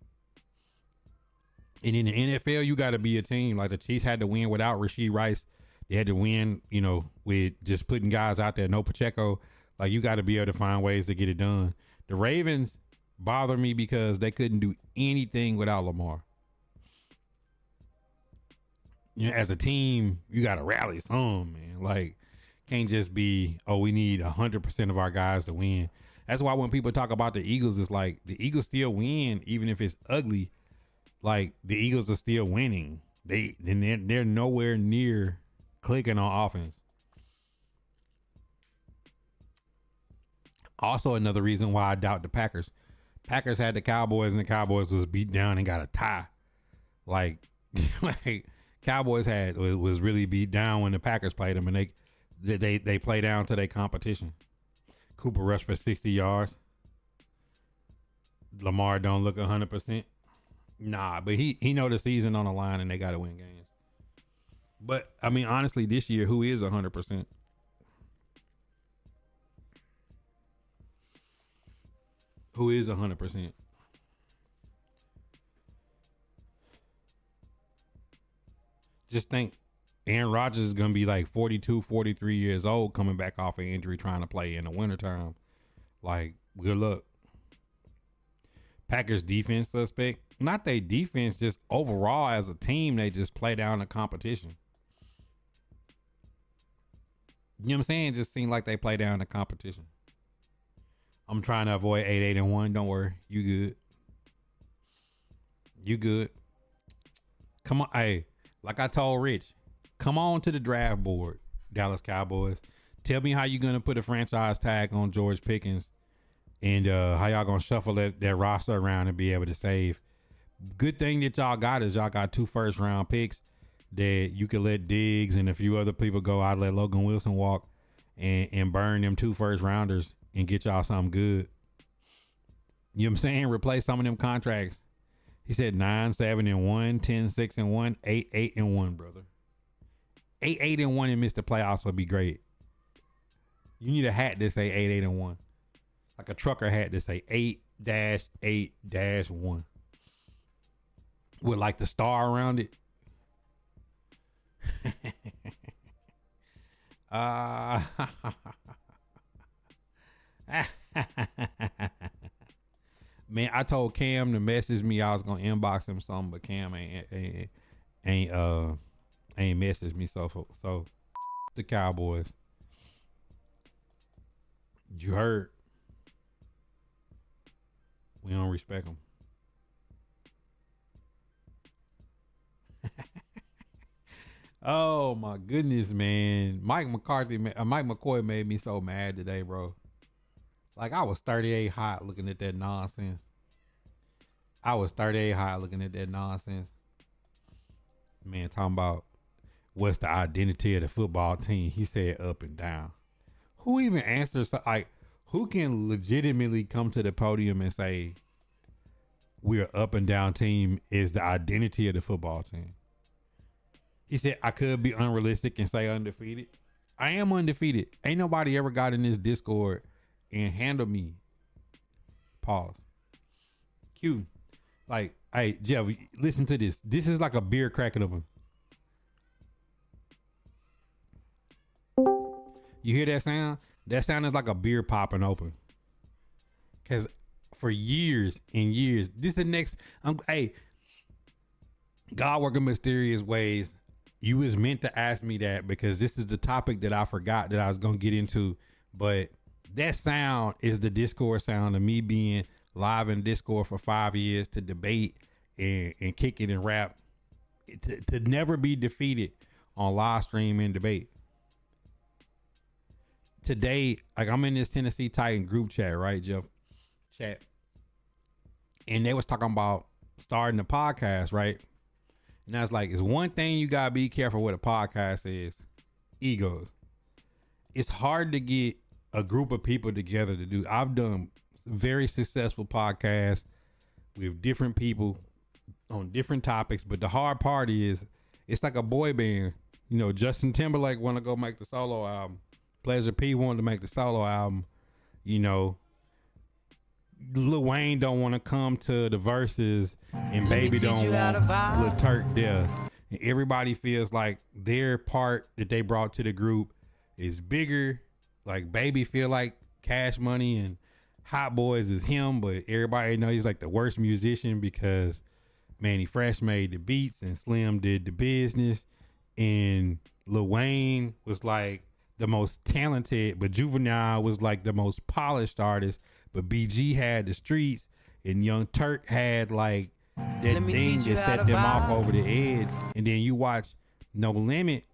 And in the NFL, you got to be a team. Like the Chiefs had to win without Rashee Rice. They had to win, with just putting guys out there. No Pacheco. Like you got to be able to find ways to get it done. The Ravens bother me because they couldn't do anything without Lamar. As a team, you got to rally some, man. Like, can't just be, we need 100% of our guys to win. That's why when people talk about the Eagles, it's like the Eagles still win, even if it's ugly. Like the Eagles are still winning. They're nowhere near clicking on offense. Also, another reason why I doubt the Packers. Packers had the Cowboys, and the Cowboys was beat down and got a tie. Like Cowboys was really beat down when the Packers played them, and they play down to their competition. Cooper rushed for 60 yards. Lamar don't look 100%. Nah, but he know the season on the line, and they got to win games. But I mean, honestly, this year, who is 100%? Who is 100%? Just think, Aaron Rodgers is going to be like 42, 43 years old coming back off an injury trying to play in the wintertime. Like, good luck. Packers defense suspect. Not their defense, just overall as a team, they just play down the competition. You know what I'm saying? It just seemed like they play down the competition. I'm trying to avoid 8-8-1. Don't worry. You good. You good. Come on. Hey, like I told Rich, come on to the draft board, Dallas Cowboys. Tell me how you're going to put a franchise tag on George Pickens and how y'all going to shuffle that roster around and be able to save. Good thing that y'all got is y'all got 2 first-round picks that you can let Diggs and a few other people go. I'd let Logan Wilson walk and burn them 2 first-rounders and get y'all something good. You know what I'm saying? Replace some of them contracts. He said 9-7-1, 10-6-1, 8-8-1, brother. 8-8-1 and miss the playoffs would be great. You need a hat that say 8-8-1. Like a trucker hat that say 8-8-1. With like the star around it. uh, man, I told Cam to message me. I was gonna inbox him something, but Cam ain't messaged me. So the Cowboys. You heard? We don't respect them. Oh my goodness, man! Mike McCoy made me so mad today, bro. Like I was 38 hot looking at that nonsense. Man, talking about what's the identity of the football team? He said up and down. Who even answers? Like, who can legitimately come to the podium and say we're up and down team is the identity of the football team? He said I could be unrealistic and say undefeated. I am undefeated. Ain't nobody ever got in this Discord and handled me. Pause. Q. Like, hey, Jeff, listen to this. This is like a beer cracking open. You hear that sound? That sound is like a beer popping open. Cause for years and years, this is the next. Hey, God working mysterious ways. You was meant to ask me that because this is the topic that I forgot that I was gonna get into. But that sound is the Discord sound of me being live in Discord for 5 years to debate and kick it and rap, to never be defeated on live stream and debate. Today, like I'm in this Tennessee Titan group chat, right, Jeff? Chat. And they was talking about starting a podcast, right? And I was like, it's one thing you gotta be careful what a podcast is. Egos. It's hard to get a group of people together to do. I've done very successful podcasts with different people on different topics, but the hard part is it's like a boy band. You know, Justin Timberlake want to go make the solo album. Pleasure P wanted to make the solo album. You know, Lil Wayne don't want to come to the verses, and Baby don't want Lil Turk there. And everybody feels like their part that they brought to the group is bigger. Like Baby feel like Cash Money and Hot Boys is him, but everybody know he's like the worst musician because Manny Fresh made the beats and Slim did the business, and Lil Wayne was like the most talented, but Juvenile was like the most polished artist. But BG had the streets, and Young Turk had like that thing that set them off over the edge. And then you watch No Limit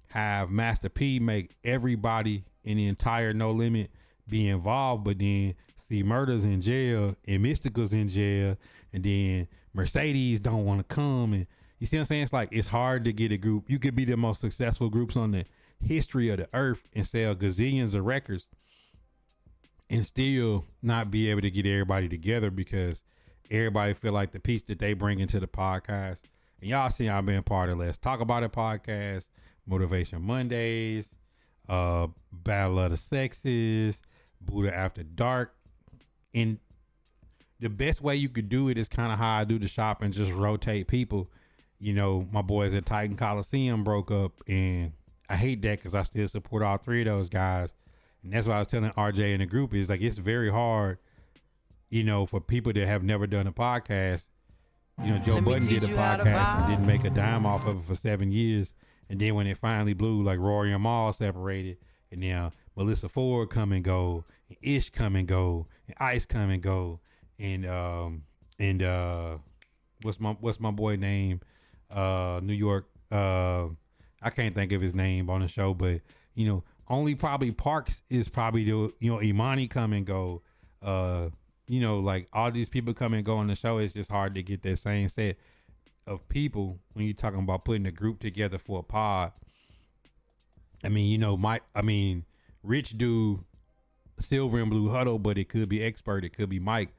have Master P make everybody in the entire No Limit be involved, but then see Murder's in jail and Mystical's in jail, and then Mercedes don't want to come. And you see what I'm saying? It's like it's hard to get a group. You could be the most successful groups on the history of the earth and sell gazillions of records and still not be able to get everybody together because everybody feel like the piece that they bring into the podcast. And y'all see I've been part of Let's Talk About It podcast, Motivation Mondays, Battle of the Sexes, Buddha After Dark. And the best way you could do it is kind of how I do the shop and just rotate people. You know, my boys at Titan Coliseum broke up, and I hate that because I still support all three of those guys. And that's why I was telling RJ in the group is like, it's very hard, you know, for people that have never done a podcast. You know, Joe Budden did a podcast and didn't make a dime off of it for 7 years. And then when it finally blew, like Rory and Maul separated, and now Melissa Ford come and go, and Ish come and go, and Ice come and go, and what's my boy name? New York. I can't think of his name on the show, but you know, only probably Parks is probably the, you know, Imani come and go. You know, like all these people come and go on the show. It's just hard to get that same set of people when you're talking about putting a group together for a pod. I mean, you know, Rich do Silver and Blue Huddle, but it could be Expert, it could be Mike,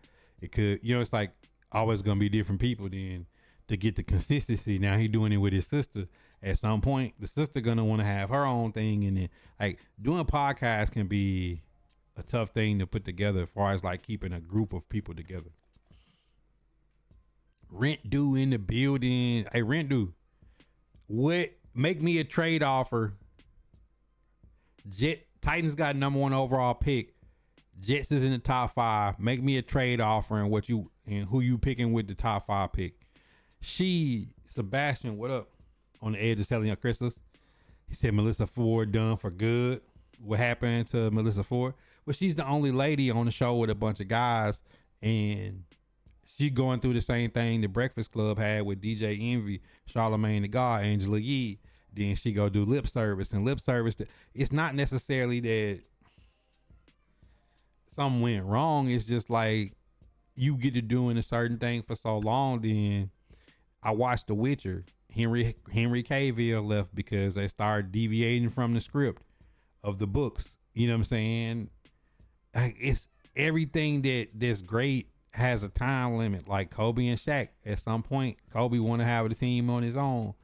it could, you know, it's like always gonna be different people then to get the consistency. Now he doing it with his sister. At some point, the sister gonna want to have her own thing, and then like doing a podcast can be a tough thing to put together as far as like keeping a group of people together. Rent due in the building. Hey, Rent due. What make me a trade offer. Titans got number 1 overall pick. Jets is in the top 5. Make me a trade offer and who you picking with the top 5 pick. Sebastian, what up? On the edge of selling your crystals. He said Melissa Ford done for good. What happened to Melissa Ford? Well, she's the only lady on the show with a bunch of guys, and she going through the same thing the Breakfast Club had with DJ Envy, Charlamagne the God, Angela Yee. Then she go do lip service, and lip service. It's not necessarily that something went wrong. It's just like you get to doing a certain thing for so long. Then I watched The Witcher. Henry Cavill left because they started deviating from the script of the books. You know what I'm saying? Like, it's everything that's great has a time limit. Like Kobe and Shaq. At some point, Kobe want to have the team on his own.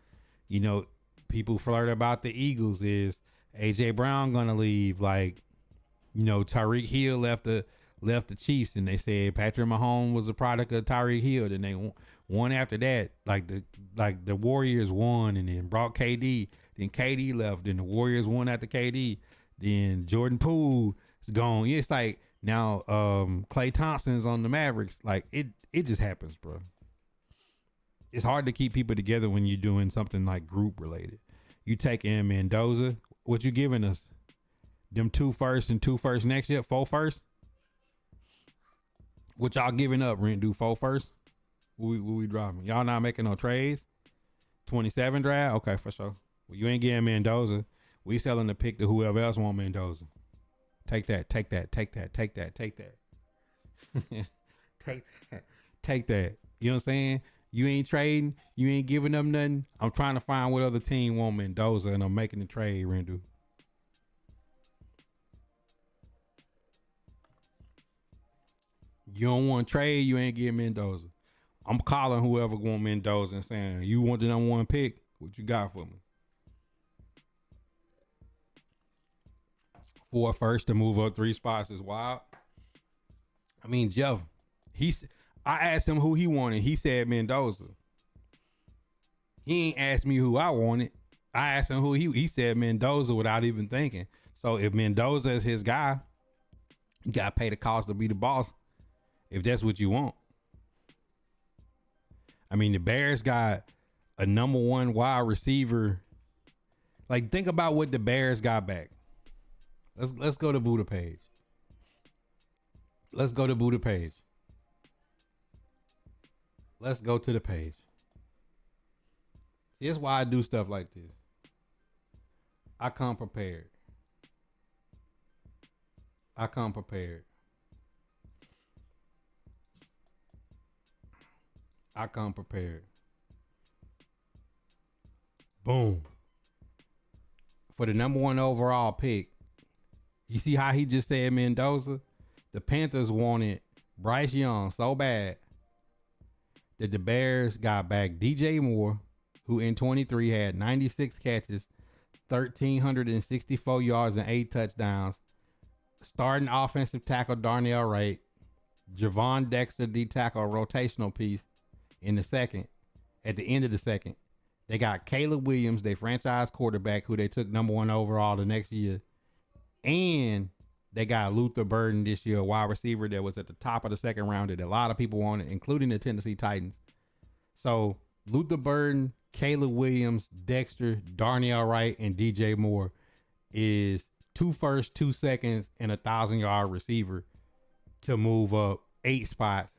You know, people flirt about the Eagles. Is AJ Brown gonna leave? Like, you know, Tyreek Hill left the Chiefs, and they said Patrick Mahomes was a product of Tyreek Hill. Then they won after that. Like the Warriors won, and then brought KD. Then KD left. Then the Warriors won after KD. Then Jordan Poole is gone. It's like now Klay Thompson's on the Mavericks. Like it just happens, bro. It's hard to keep people together when you're doing something like group related. You taking Mendoza. What you giving us? Them 2 firsts and 2 firsts next year? 4 firsts? What y'all giving up, Rent? Do 4 firsts? What we dropping? Y'all not making no trades? 27 draft? Okay, for sure. Well, you ain't getting Mendoza. We selling the pick to whoever else want Mendoza. Take that. Take that. Take that. You know what I'm saying? You ain't trading. You ain't giving up nothing. I'm trying to find what other team want Mendoza, and I'm making the trade, Rendu. You don't want to trade, you ain't getting Mendoza. I'm calling whoever want Mendoza and saying, you want the number 1 pick? What you got for me? 4 first to move up 3 spots is wild. I mean, Jeff, I asked him who he wanted. He said Mendoza. He ain't asked me who I wanted. I asked him who he said Mendoza without even thinking. So if Mendoza is his guy, you got to pay the cost to be the boss. If that's what you want. I mean, the Bears got a number 1 wide receiver. Like, think about what the Bears got back. Let's go to Buddha page. Let's go to Buddha page. Let's go to the page. See, that's why I do stuff like this. I come prepared. I come prepared. I come prepared. Boom. For the number 1 overall pick, you see how he just said Mendoza? The Panthers wanted Bryce Young so bad that the Bears got back DJ Moore, who in 23 had 96 catches, 1,364 yards, and 8 touchdowns. Starting offensive tackle Darnell Wright, Javon Dexter, D tackle, rotational piece in the second. At the end of the second, they got Caleb Williams, their franchise quarterback, who they took number 1 overall the next year. And they got Luther Burden this year, a wide receiver that was at the top of the second round that a lot of people wanted, including the Tennessee Titans. So Luther Burden, Caleb Williams, Dexter, Darnell Wright, and DJ Moore is 2 firsts, 2 seconds, and 1,000-yard receiver to move up 8 spots.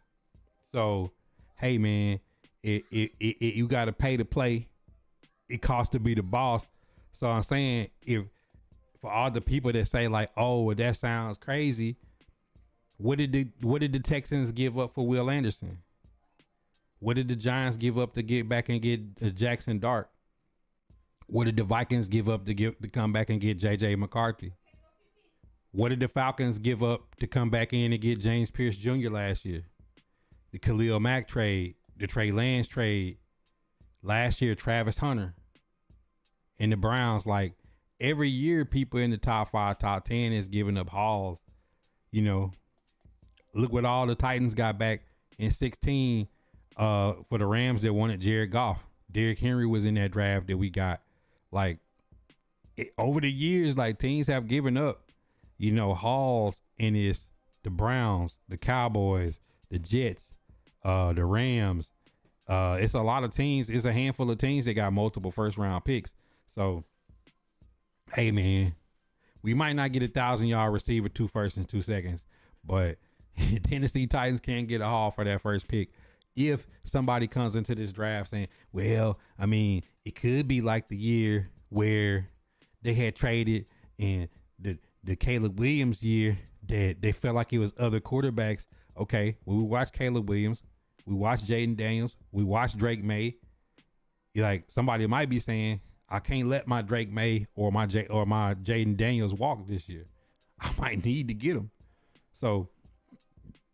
So, hey man, you got to pay to play. It costs to be the boss. So I'm saying, if for all the people that say like, oh, well, that sounds crazy, what did the Texans give up for Will Anderson? What did the Giants give up to get back and get Jackson Dart? What did the Vikings give up to come back and get JJ McCarthy? What did the Falcons give up to come back in and get James Pierce Jr. last year? The Khalil Mack trade, the Trey Lance trade, last year Travis Hunter, and the Browns. Like, every year people in the top 5, top 10 is giving up hauls. You know, look what all the Titans got back in 16 for the Rams that wanted Jared Goff. Derrick Henry was in that draft that we got Like over the years, like teams have given up, you know, hauls, and it's the Browns, the Cowboys, the Jets, the Rams. It's a lot of teams. It's a handful of teams that got multiple first round picks. So, hey man, we might not get 1,000-yard receiver 2 firsts and 2 seconds, but Tennessee Titans can't get a haul for that first pick. If somebody comes into this draft saying, well, I mean, it could be like the year where they had traded and the Caleb Williams year that they felt like it was other quarterbacks. Okay, well, we watched Caleb Williams, we watched Jaden Daniels, we watched Drake May. Like somebody might be saying, I can't let my Drake May or my Jaden Daniels walk this year. I might need to get him. So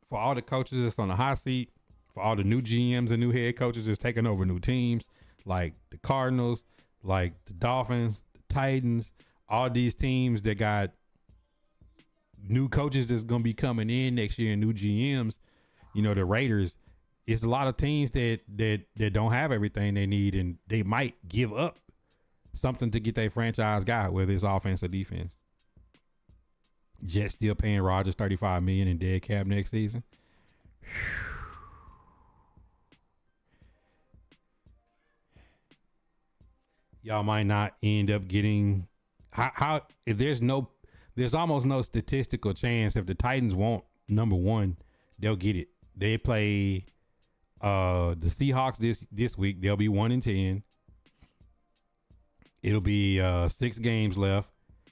for all the coaches that's on the hot seat, for all the new GMs and new head coaches that's taking over new teams, like the Cardinals, like the Dolphins, the Titans, all these teams that got new coaches that's going to be coming in next year and new GMs, you know, the Raiders, it's a lot of teams that don't have everything they need, and they might give up something to get their franchise guy, whether it's offense or defense. Jets still paying Rodgers $35 million in dead cap next season. Y'all might not end up getting how if there's almost no statistical chance if the Titans want number 1, they'll get it. They play the Seahawks this week. They'll be 1-10. It'll be 6 games left.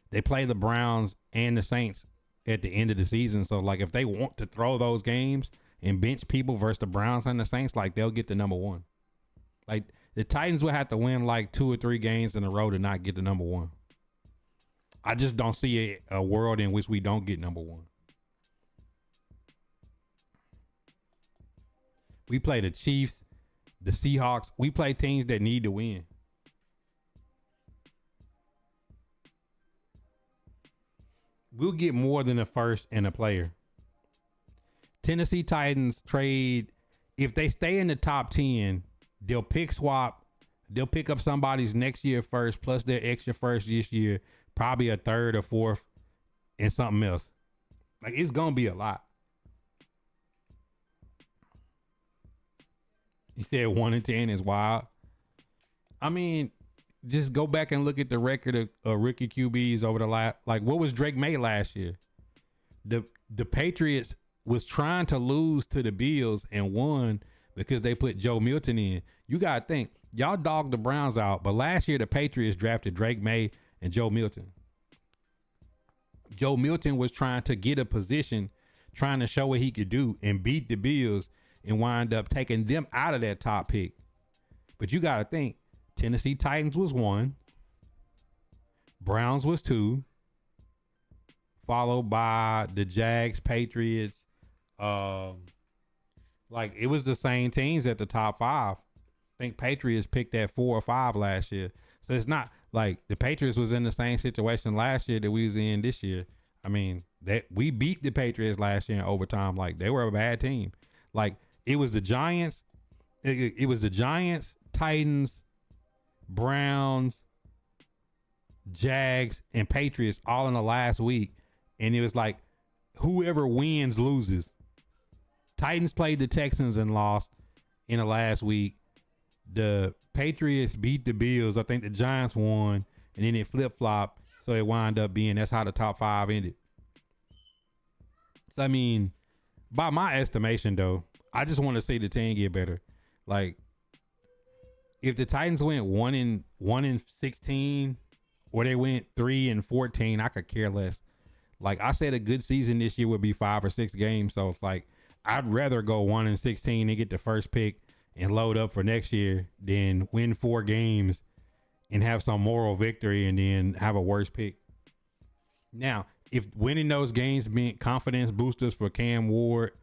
They play the Browns and the Saints at the end of the season. So like if they want to throw those games and bench people versus the Browns and the Saints, like they'll get the number 1. Like the Titans will have to win like 2 or 3 games in a row to not get the number 1. I just don't see a world in which we don't get number 1. We play the Chiefs, the Seahawks. We play teams that need to win. We'll get more than a first and a player. Tennessee Titans trade, if they stay in the top 10, they'll pick swap. They'll pick up somebody's next year first, plus their extra first this year, probably a third or fourth, and something else. Like it's gonna be a lot. You said 1-10 is wild. I mean, just go back and look at the record of rookie QBs over the last. Like, what was Drake May last year? The Patriots was trying to lose to the Bills and won because they put Joe Milton in. You gotta think, y'all dogged the Browns out, but last year the Patriots drafted Drake May and Joe Milton. Joe Milton was trying to get a position, trying to show what he could do and beat the Bills and wind up taking them out of that top pick. But you got to think, Tennessee Titans was 1, Browns was 2, followed by the Jags, Patriots. Like it was the same teams at the top 5. I think Patriots picked at 4 or 5 last year. So it's not like the Patriots was in the same situation last year that we was in this year. I mean, that we beat the Patriots last year in overtime. Like they were a bad team. Like it was the Giants. It was the Giants, Titans, Browns, Jags, and Patriots all in the last week. And it was like whoever wins loses. Titans played the Texans and lost in the last week. The Patriots beat the Bills. I think the Giants won, and then it flip-flopped. So it wound up being, that's how the top 5 ended. So, I mean, by my estimation, though, I just want to see the team get better. Like, if the Titans went 1-16, or they went 3-14, I could care less. Like I said, a good season this year would be 5 or 6 games. So it's like, I'd rather go 1-16 and get the first pick and load up for next year than win 4 games and have some moral victory and then have a worse pick. Now, if winning those games meant confidence boosters for Cam Ward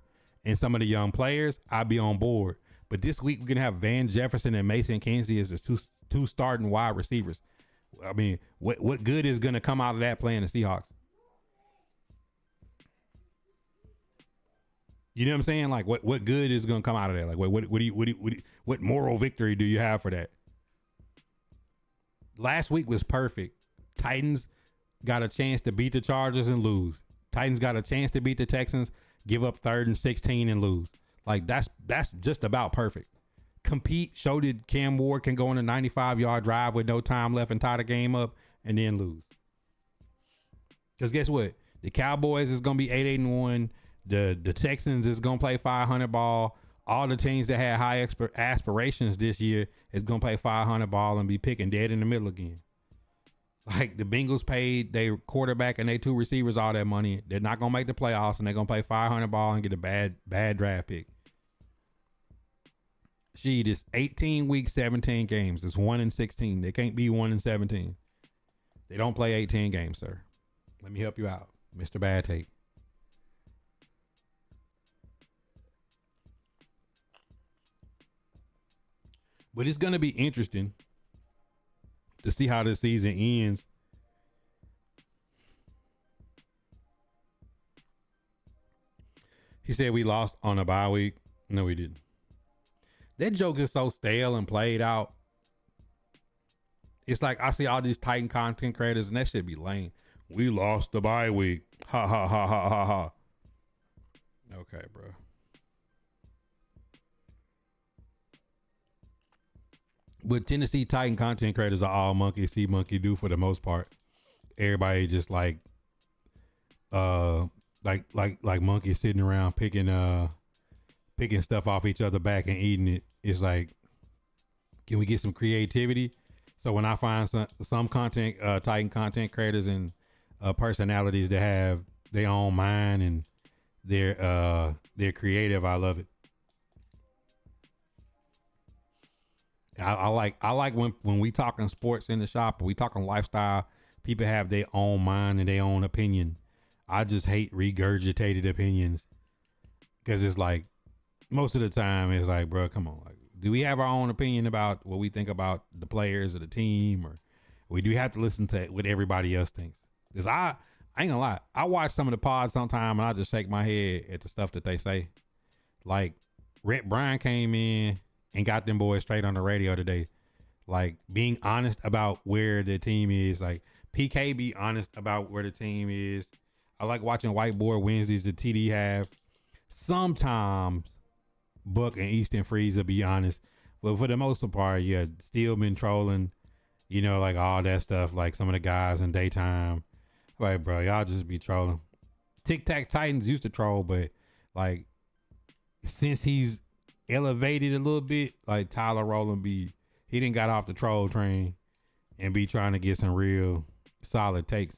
and some of the young players, I'd be on board. But this week we're gonna have Van Jefferson and Mason Kinsey as the two starting wide receivers. I mean, what good is gonna come out of that playing the Seahawks? You know what I'm saying? Like, what good is going to come out of that? Like, what moral victory do you have for that? last week was perfect. Titans got a chance to beat the Chargers and lose. Titans got a chance to beat the Texans, give up 3rd and 16 and lose. Like that's just about perfect. Compete, show that Cam Ward can go on a 95-yard drive with no time left and tie the game up and then lose. Because guess what? The Cowboys is going to be 8-1. The Texans is going to play 500 ball. All the teams that had high aspirations this year is going to play 500 ball and be picking dead in the middle again. Like the Bengals paid their quarterback and their 2 receivers all that money. They're not going to make the playoffs and they're going to play 500 ball and get a bad draft pick. Gee, this 18 weeks, 17 games. It's 1-16. They can't be 1-17. They don't play 18 games, sir. Let me help you out, Mr. Bad Take. But it's going to be interesting to see how this season ends. He said we lost on a bye week. No, we didn't. That joke is so stale and played out. It's like I see all these Titan content creators and that shit be lame. We lost the bye week. Ha ha ha ha ha ha. Okay, bro. But Tennessee Titan content creators are all monkey see, monkey do for the most part. Everybody just like monkeys sitting around picking stuff off each other back and eating it. It's like, can we get some creativity? So when I find some content, Titan content creators and personalities that have their own mind and they're creative, I love it. I like when we talking sports in the shop, or we talking lifestyle, people have their own mind and their own opinion. I just hate regurgitated opinions because it's like most of the time it's like, bro, come on. Like, do we have our own opinion about what we think about the players or the team, or we do have to listen to what everybody else thinks? Because I ain't gonna lie, I watch some of the pods sometime and I just shake my head at the stuff that they say. Like Rhett Bryan came in and got them boys straight on the radio today. Like being honest about where the team is. Like PK be honest about where the team is. I like watching Whiteboard Wednesdays that TD have. Sometimes Buck and Easton Freeze will be honest. But for the most part, yeah, still been trolling, you know, like all that stuff, like some of the guys in daytime. Like, bro, y'all just be trolling. Tic Tac Titans used to troll, but like since he's elevated a little bit, like Tyler Rowland he didn't got off the troll train and be trying to get some real solid takes.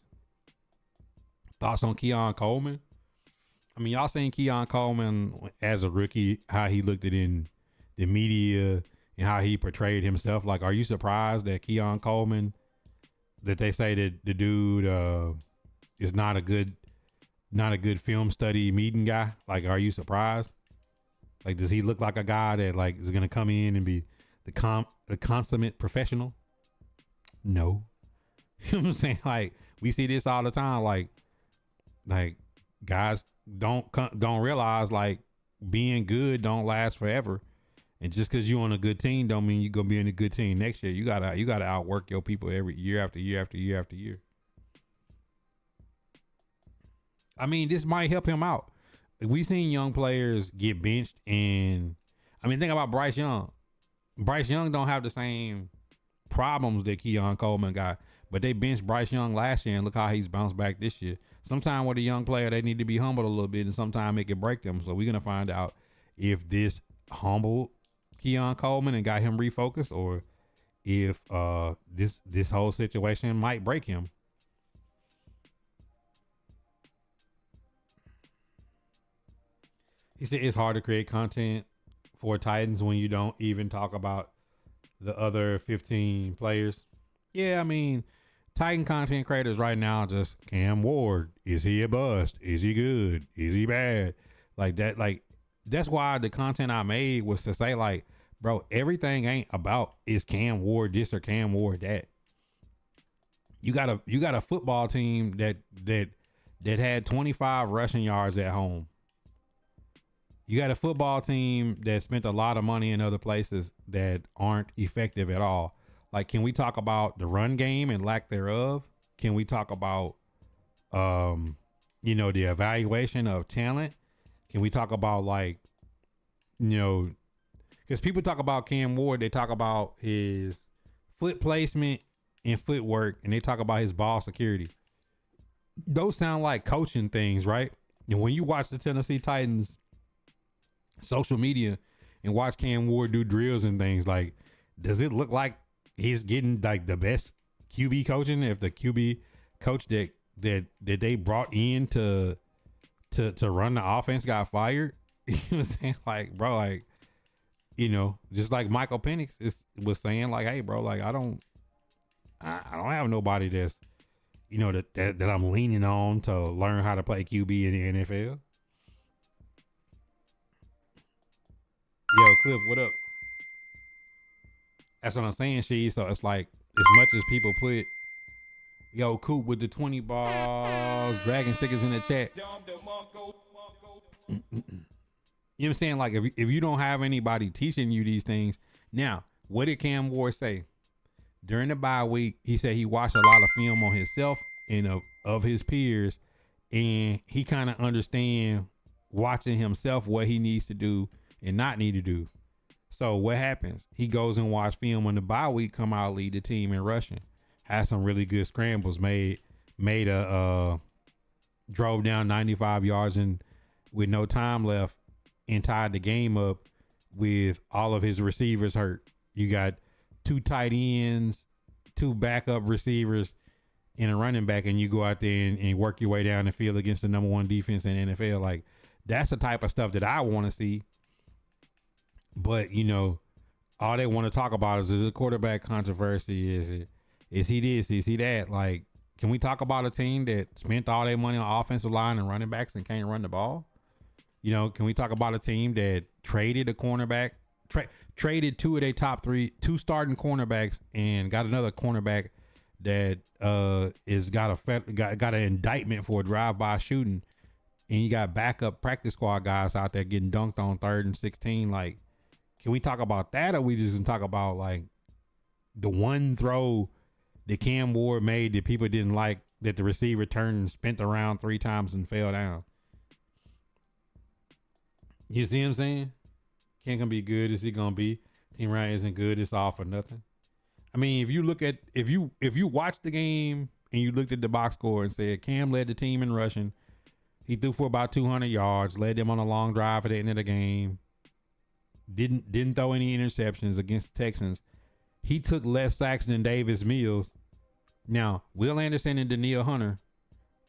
Thoughts on Keon Coleman? I mean, y'all seen Keon Coleman as a rookie, how he looked at in the media and how he portrayed himself. Like, are you surprised that Keon Coleman, that they say that the dude is not a good film study meeting guy? Like, are you surprised? Like, does he look like a guy that like is gonna come in and be the consummate professional? No. You know what I'm saying? Like, we see this all the time. Like guys don't realize like being good don't last forever, and just because you on a good team don't mean you're gonna be in a good team next year. You gotta outwork your people every year after year after year after year. I mean, this might help him out. We've seen young players get benched, and I mean, think about Bryce Young. Bryce Young don't have the same problems that Keon Coleman got, but they benched Bryce Young last year, and look how he's bounced back this year. Sometimes with a young player, they need to be humbled a little bit, and sometimes it can break them. So we're gonna find out if this humbled Keon Coleman and got him refocused, or if this whole situation might break him. He said it's hard to create content for Titans when you don't even talk about the other 15 players. Yeah, I mean, Titan content creators right now just Cam Ward. Is he a bust? Is he good? Is he bad? Like that. Like that's why the content I made was to say like, bro, everything ain't about is Cam Ward this or Cam Ward that. You got a football team that had 25 rushing yards at home. You got a football team that spent a lot of money in other places that aren't effective at all. Like, can we talk about the run game and lack thereof? Can we talk about, the evaluation of talent? Can we talk about, like, because people talk about Cam Ward, they talk about his foot placement and footwork, and they talk about his ball security. Those sound like coaching things, right? And when you watch the Tennessee Titans social media and watch Cam Ward do drills and things, like, does it look like he's getting like the best QB coaching? If the QB coach that they brought in to run the offense got fired, you know what I'm saying? Like, bro, like, just like Michael Penix was saying, like, hey, bro, like, I don't have nobody that's, that I'm leaning on to learn how to play QB in the NFL. Yo, Cliff, what up? That's what I'm saying, she. So it's like, as much as people put, yo, Coop with the 20 balls, dragon stickers in the chat. You know what I'm saying? Like, if you don't have anybody teaching you these things. Now, what did Cam Ward say? During the bye week, he said he watched a lot of film on himself and of his peers, and he kind of understand watching himself what he needs to do and not need to do. So what happens? He goes and watch film when the bye week, come out, lead the team in rushing, had some really good scrambles, made a drove down 95 yards and with no time left, and tied the game up with all of his receivers hurt. You got 2 tight ends, 2 backup receivers, and a running back, and you go out there and work your way down the field against the number 1 defense in the NFL. Like, that's the type of stuff that I want to see. But, all they want to talk about is it quarterback controversy? Is he this? Is he that? Like, can we talk about a team that spent all their money on offensive line and running backs and can't run the ball? Can we talk about a team that traded a cornerback, traded 2 of their top 3, 2 starting cornerbacks, and got another cornerback that got an indictment for a drive-by shooting, and you got backup practice squad guys out there getting dunked on 3rd and 16. Like, can we talk about that, or we just gonna talk about, like, the one throw that Cam Ward made that people didn't like, that the receiver turned and spent around 3 times and fell down? You see what I'm saying? Can't gonna be good. Is he gonna be? Team Ryan isn't good. It's all for nothing. I mean, if you watched the game and you looked at the box score and said Cam led the team in rushing, he threw for about 200 yards, led them on a long drive at the end of the game, didn't throw any interceptions against the Texans. He took less sacks than Davis Mills. Now, Will Anderson and Daniil Hunter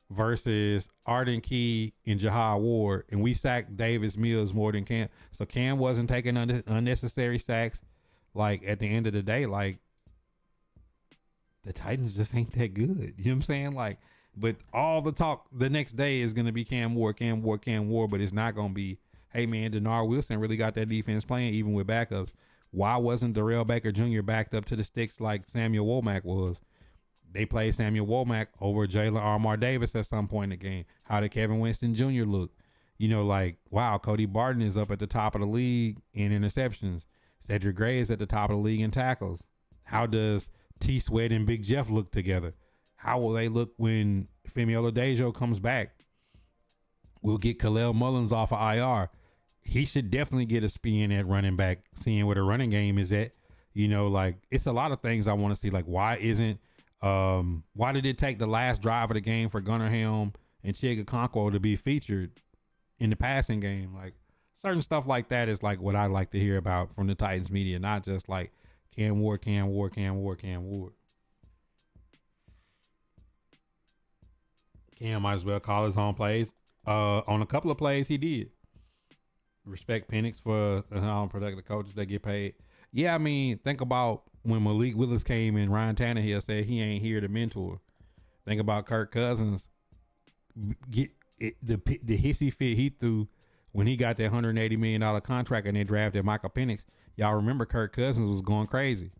versus Arden Key and Jahad Ward, and we sacked Davis Mills more than Cam. So Cam wasn't taking unnecessary sacks. Like, at the end of the day, like, the Titans just ain't that good. You know what I'm saying? Like, but all the talk the next day is going to be Cam Ward, but it's not going to be, hey, man, Denard Wilson really got that defense playing even with backups. Why wasn't Darrell Baker Jr. backed up to the sticks like Samuel Womack was? They played Samuel Womack over Jalen Armour Davis at some point in the game. How did Kevin Winston Jr. look? Like, wow, Cody Barton is up at the top of the league in interceptions. Cedric Gray is at the top of the league in tackles. How does T Sweat and Big Jeff look together? How will they look when Femi Oladejo comes back? We'll get Khalil Mullins off of IR. He should definitely get a spin at running back, seeing where the running game is at. Like, it's a lot of things I want to see. Like, why did it take the last drive of the game for Gunnar Helm and Chiga Conquo to be featured in the passing game? Like, certain stuff like that is like what I like to hear about from the Titans media, not just like Cam Ward. Cam might as well call his own plays. On a couple of plays, he did. Respect Penix for unprotected coaches that get paid. Yeah, I mean, think about when Malik Willis came in, Ryan Tannehill said he ain't here to mentor. Think about Kirk Cousins. The hissy fit he threw when he got that $180 million contract and they drafted Michael Penix. Y'all remember Kirk Cousins was going crazy.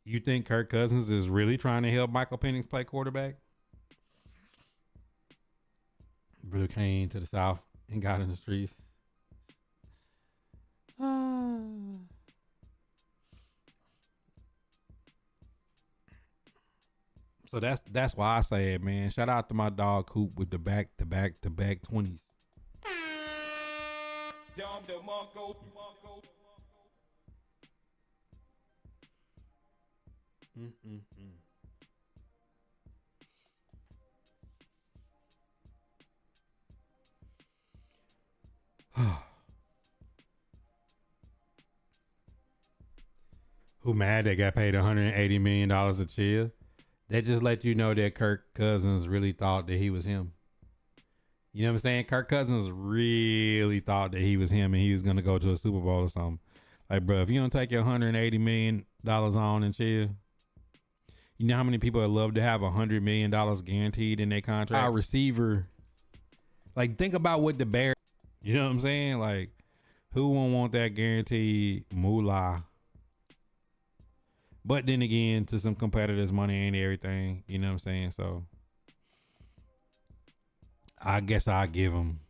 You think Kirk Cousins is really trying to help Michael Penix play quarterback? Brother came to the South and got in the streets. So that's why I say it, man. Shout out to my dog Coop with the back-to-back 20s. Who mad they got paid $180 million to chill? That just let you know that Kirk Cousins really thought that he was him. You know what I'm saying? Kirk Cousins really thought that he was him and he was going to go to a Super Bowl or something. Like, bro, if you don't take your $180 million on and chill, you know how many people would love to have $100 million guaranteed in their contract? Our receiver, like, think about what the Bears, you know what I'm saying? Like, who won't want that guaranteed moolah? But then again, to some competitors, money ain't everything. You know what I'm saying? So I guess I'll give them.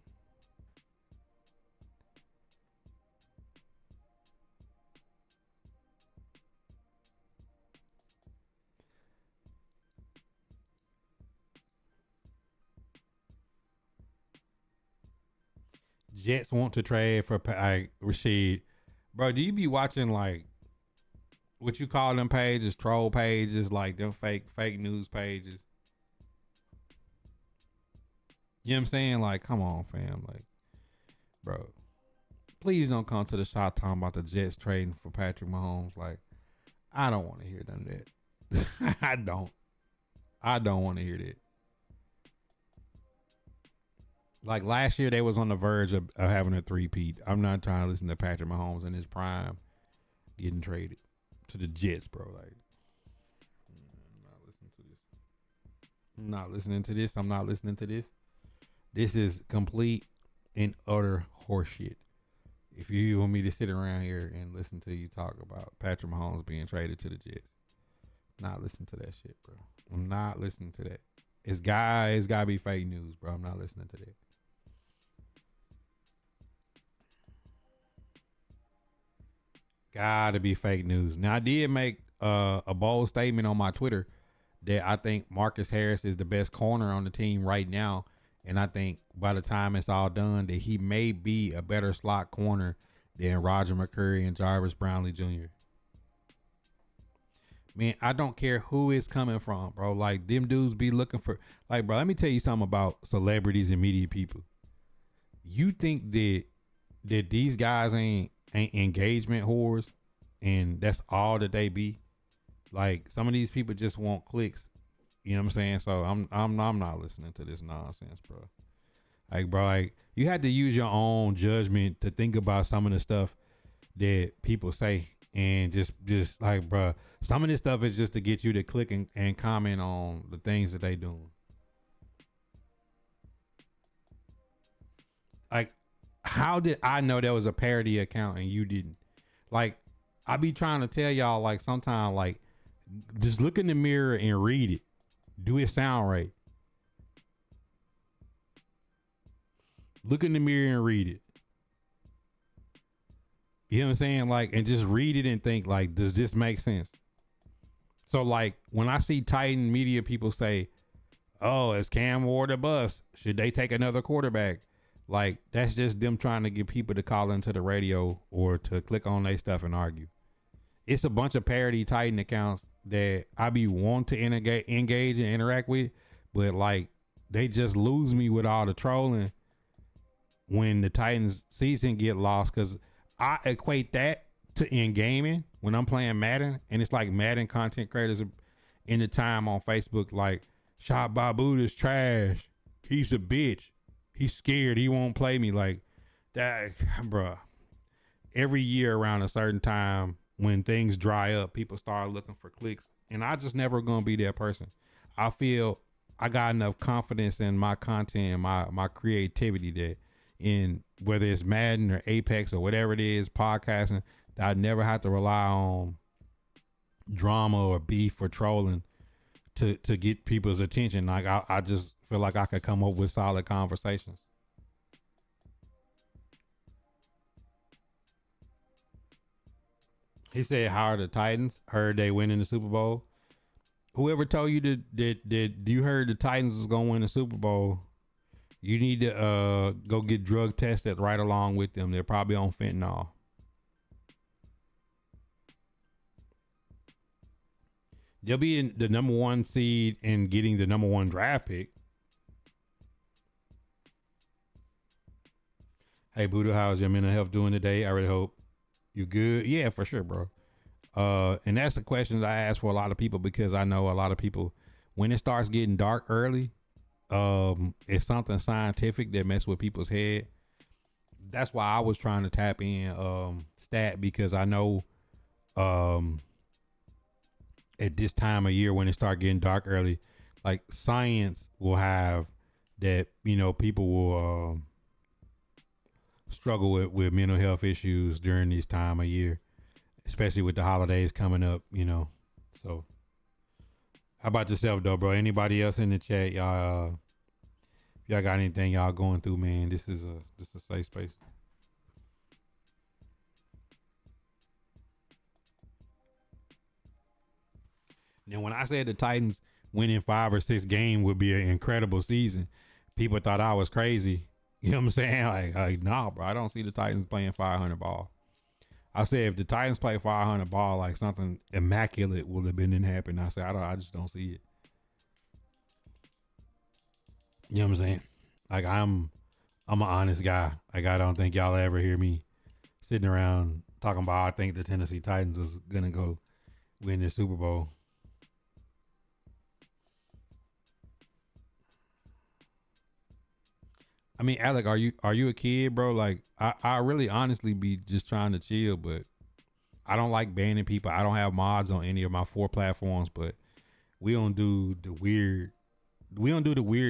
Jets want to trade for Rashid. Bro, do you be watching like what you call them pages, troll pages, like them fake news pages? You know what I'm saying? Like, come on, fam. Like, bro, please don't come to the shot talking about the Jets trading for Patrick Mahomes. Like, I don't want to hear none of that. I don't want to hear that. Like last year, they was on the verge of having a three-peat. I'm not trying to listen to Patrick Mahomes in his prime getting traded to the Jets, bro. Like, I'm not listening to this. I'm not listening to this. I'm not listening to this. This is complete and utter horseshit. If you want me to sit around here and listen to you talk about Patrick Mahomes being traded to the Jets, not listen to that shit, bro. I'm not listening to that. It's gotta be fake news, bro. I'm not listening to that. Gotta be fake news. Now I did make a bold statement on my Twitter that I think Marcus Harris is the best corner on the team right now. And I think by the time it's all done, that he may be a better slot corner than Roger McCurry and Jarvis Brownlee Jr. Man, I don't care who it's coming from, bro. Like, them dudes be looking for, like, bro, let me tell you something about celebrities and media people. You think that these guys ain't engagement whores and that's all that they be? Like, some of these people just want clicks. You know what I'm saying? So I'm not listening to this nonsense, bro. Like, bro, like, you had to use your own judgment to think about some of the stuff that people say, and just like, bro, some of this stuff is just to get you to click and comment on the things that they doing. Like, how did I know there was a parody account and you didn't? Like, I be trying to tell y'all, like, sometimes, like, just look in the mirror and read it. Do it sound right? Look in the mirror and read it. You know what I'm saying? Like, and just read it and think, like, does this make sense? So, like, when I see Titan media people say, oh, is Cam Ward a bust? Should they take another quarterback? Like, that's just them trying to get people to call into the radio or to click on their stuff and argue. It's a bunch of parody Titan accounts that I be want to engage and interact with, but, like, they just lose me with all the trolling when the Titans season get lost, because I equate that to in gaming when I'm playing Madden, and it's like Madden content creators in the time on Facebook like, Shotbybuddha's trash. He's a bitch. He's scared. He won't play me. Like, that, bruh. Every year around a certain time, when things dry up, people start looking for clicks, and I just never gonna be that person. I feel I got enough confidence in my content and my creativity that in whether it's Madden or Apex or whatever it is, podcasting, that I never have to rely on drama or beef or trolling to get people's attention. Like, I just feel like I could come up with solid conversations. He said, how are the Titans? Heard they win in the Super Bowl. Whoever told you that you heard the Titans was gonna win the Super Bowl, you need to go get drug tested right along with them. They're probably on fentanyl. They'll be in the number 1 seed and getting the number 1 draft pick. Hey, Buddha, how's your mental health doing today? I really hope you good. Yeah, for sure, bro. And that's the questions I ask for a lot of people, because I know a lot of people, when it starts getting dark early, it's something scientific that messes with people's head. That's why I was trying to tap in stat, because I know at this time of year when it start getting dark early, like science will have that, you know, people will struggle with mental health issues during this time of year, especially with the holidays coming up, you know. So how about yourself though, bro? Anybody else in the chat, y'all if y'all got anything y'all going through, man, this is a safe space. Now, when I said the Titans winning 5 or 6 games would be an incredible season, people thought I was crazy. You know what I'm saying? Like, nah, bro, I don't see the Titans playing 500 ball. I said if the Titans play 500 ball, like something immaculate would have been in happen. I said I just don't see it. You know what I'm saying? Like I'm an honest guy. Like I don't think y'all ever hear me sitting around talking about I think the Tennessee Titans is gonna go win the Super Bowl. I mean, Alec, are you a kid, bro? Like, I really honestly be just trying to chill, but I don't like banning people. I don't have mods on any of my 4 platforms, but we don't do the weird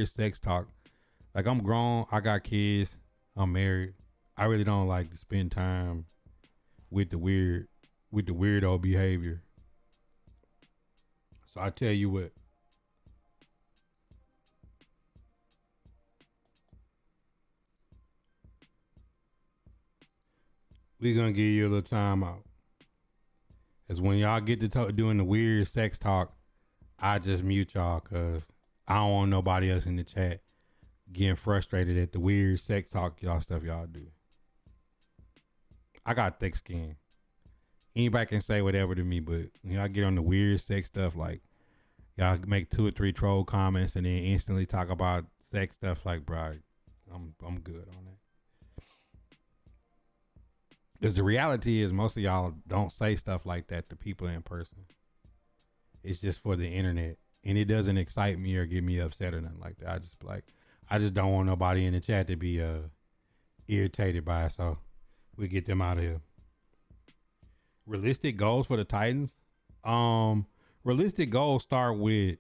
sex talk. Like, I'm grown, I got kids, I'm married. I really don't like to spend time with the weirdo behavior. So I tell you what. We're going to give you a little time out. Because when y'all get to doing the weird sex talk, I just mute y'all because I don't want nobody else in the chat getting frustrated at the weird sex talk stuff y'all do. I got thick skin. Anybody can say whatever to me, but when y'all get on the weird sex stuff, like y'all make 2 or 3 troll comments and then instantly talk about sex stuff, like, bro, I'm good on that. Because the reality is most of y'all don't say stuff like that to people in person. It's just for the internet. And it doesn't excite me or get me upset or nothing like that. I just don't want nobody in the chat to be irritated by it. So we get them out of here. Realistic goals for the Titans. Realistic goals start with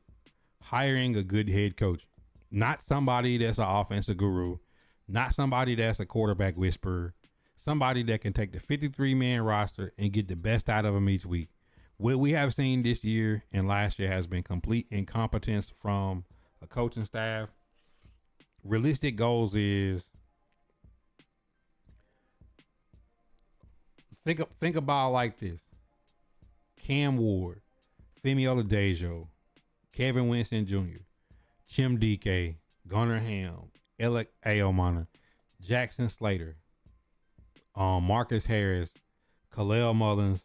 hiring a good head coach. Not somebody that's an offensive guru. Not somebody that's a quarterback whisperer. Somebody that can take the 53-man roster and get the best out of them each week. What we have seen this year and last year has been complete incompetence from a coaching staff. Realistic goals is think about it like this. Cam Ward, Femi Oladejo, Kevin Winston Jr., Chim DK, Gunnar Ham, Alec Aomana, Jackson Slater, Marcus Harris, Khalil Mullins,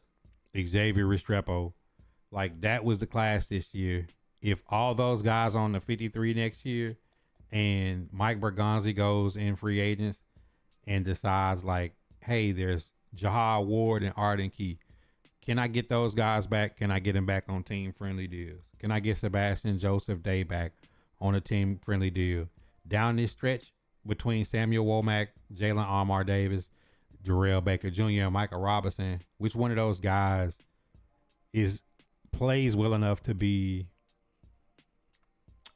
Xavier Restrepo. Like, that was the class this year. If all those guys on the 53 next year and Mike Bergonzi goes in free agents and decides like, hey, there's Jahad Ward and Arden Key. Can I get those guys back? Can I get them back on team friendly deals? Can I get Sebastian Joseph Day back on a team friendly deal? Down this stretch between Samuel Womack, Jalen Armour Davis, Jarrell Baker Jr., and Michael Robinson, which one of those guys plays well enough to be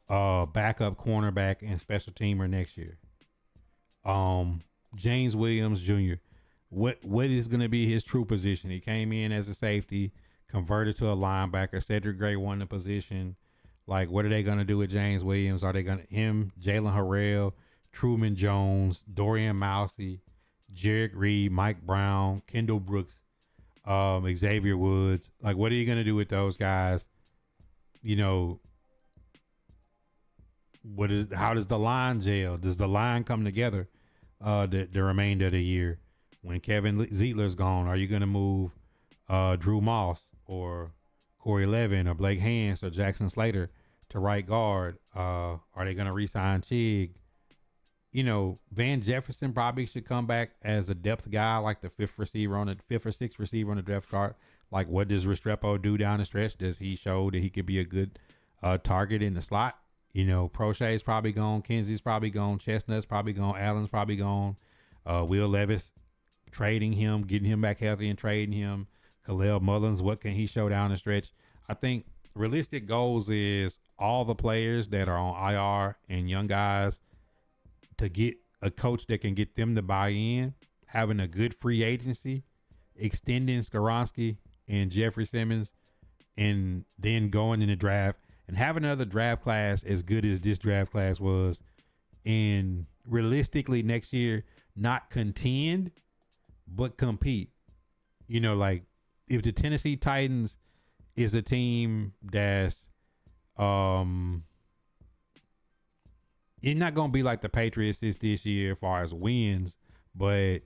backup cornerback and special teamer next year? James Williams Jr., what is going to be his true position? He came in as a safety, converted to a linebacker. Cedric Gray won the position. Like, what are they going to do with James Williams? Are they going to Jalen Harrell, Truman Jones, Dorian Mousey, Jarek Reed, Mike Brown, Kendall Brooks, Xavier Woods? Like, what are you going to do with those guys you know, how does the line gel? Does the line come together the remainder of the year? When Kevin Zeitler's gone, are you going to move Drew Moss or Corey Levin or Blake Hans or Jackson Slater to right guard? Are they going to re-sign Chig? You know, Van Jefferson probably should come back as a depth guy, like the fifth or sixth receiver on the depth chart. Like, what does Restrepo do down the stretch? Does he show that he could be a good target in the slot? You know, Prochet's probably gone. Kenzie's probably gone. Chestnut's probably gone. Allen's probably gone. Will Levis, trading him, getting him back healthy and trading him. Khalil Mullins, what can he show down the stretch? I think realistic goals is all the players that are on IR and young guys to get a coach that can get them to buy in, having a good free agency, extending Skoronski and Jeffrey Simmons, and then going in the draft and have another draft class as good as this draft class was, and realistically next year not contend but compete. You know, like if the Tennessee Titans is a team that's it's not gonna be like the Patriots is this year as far as wins, but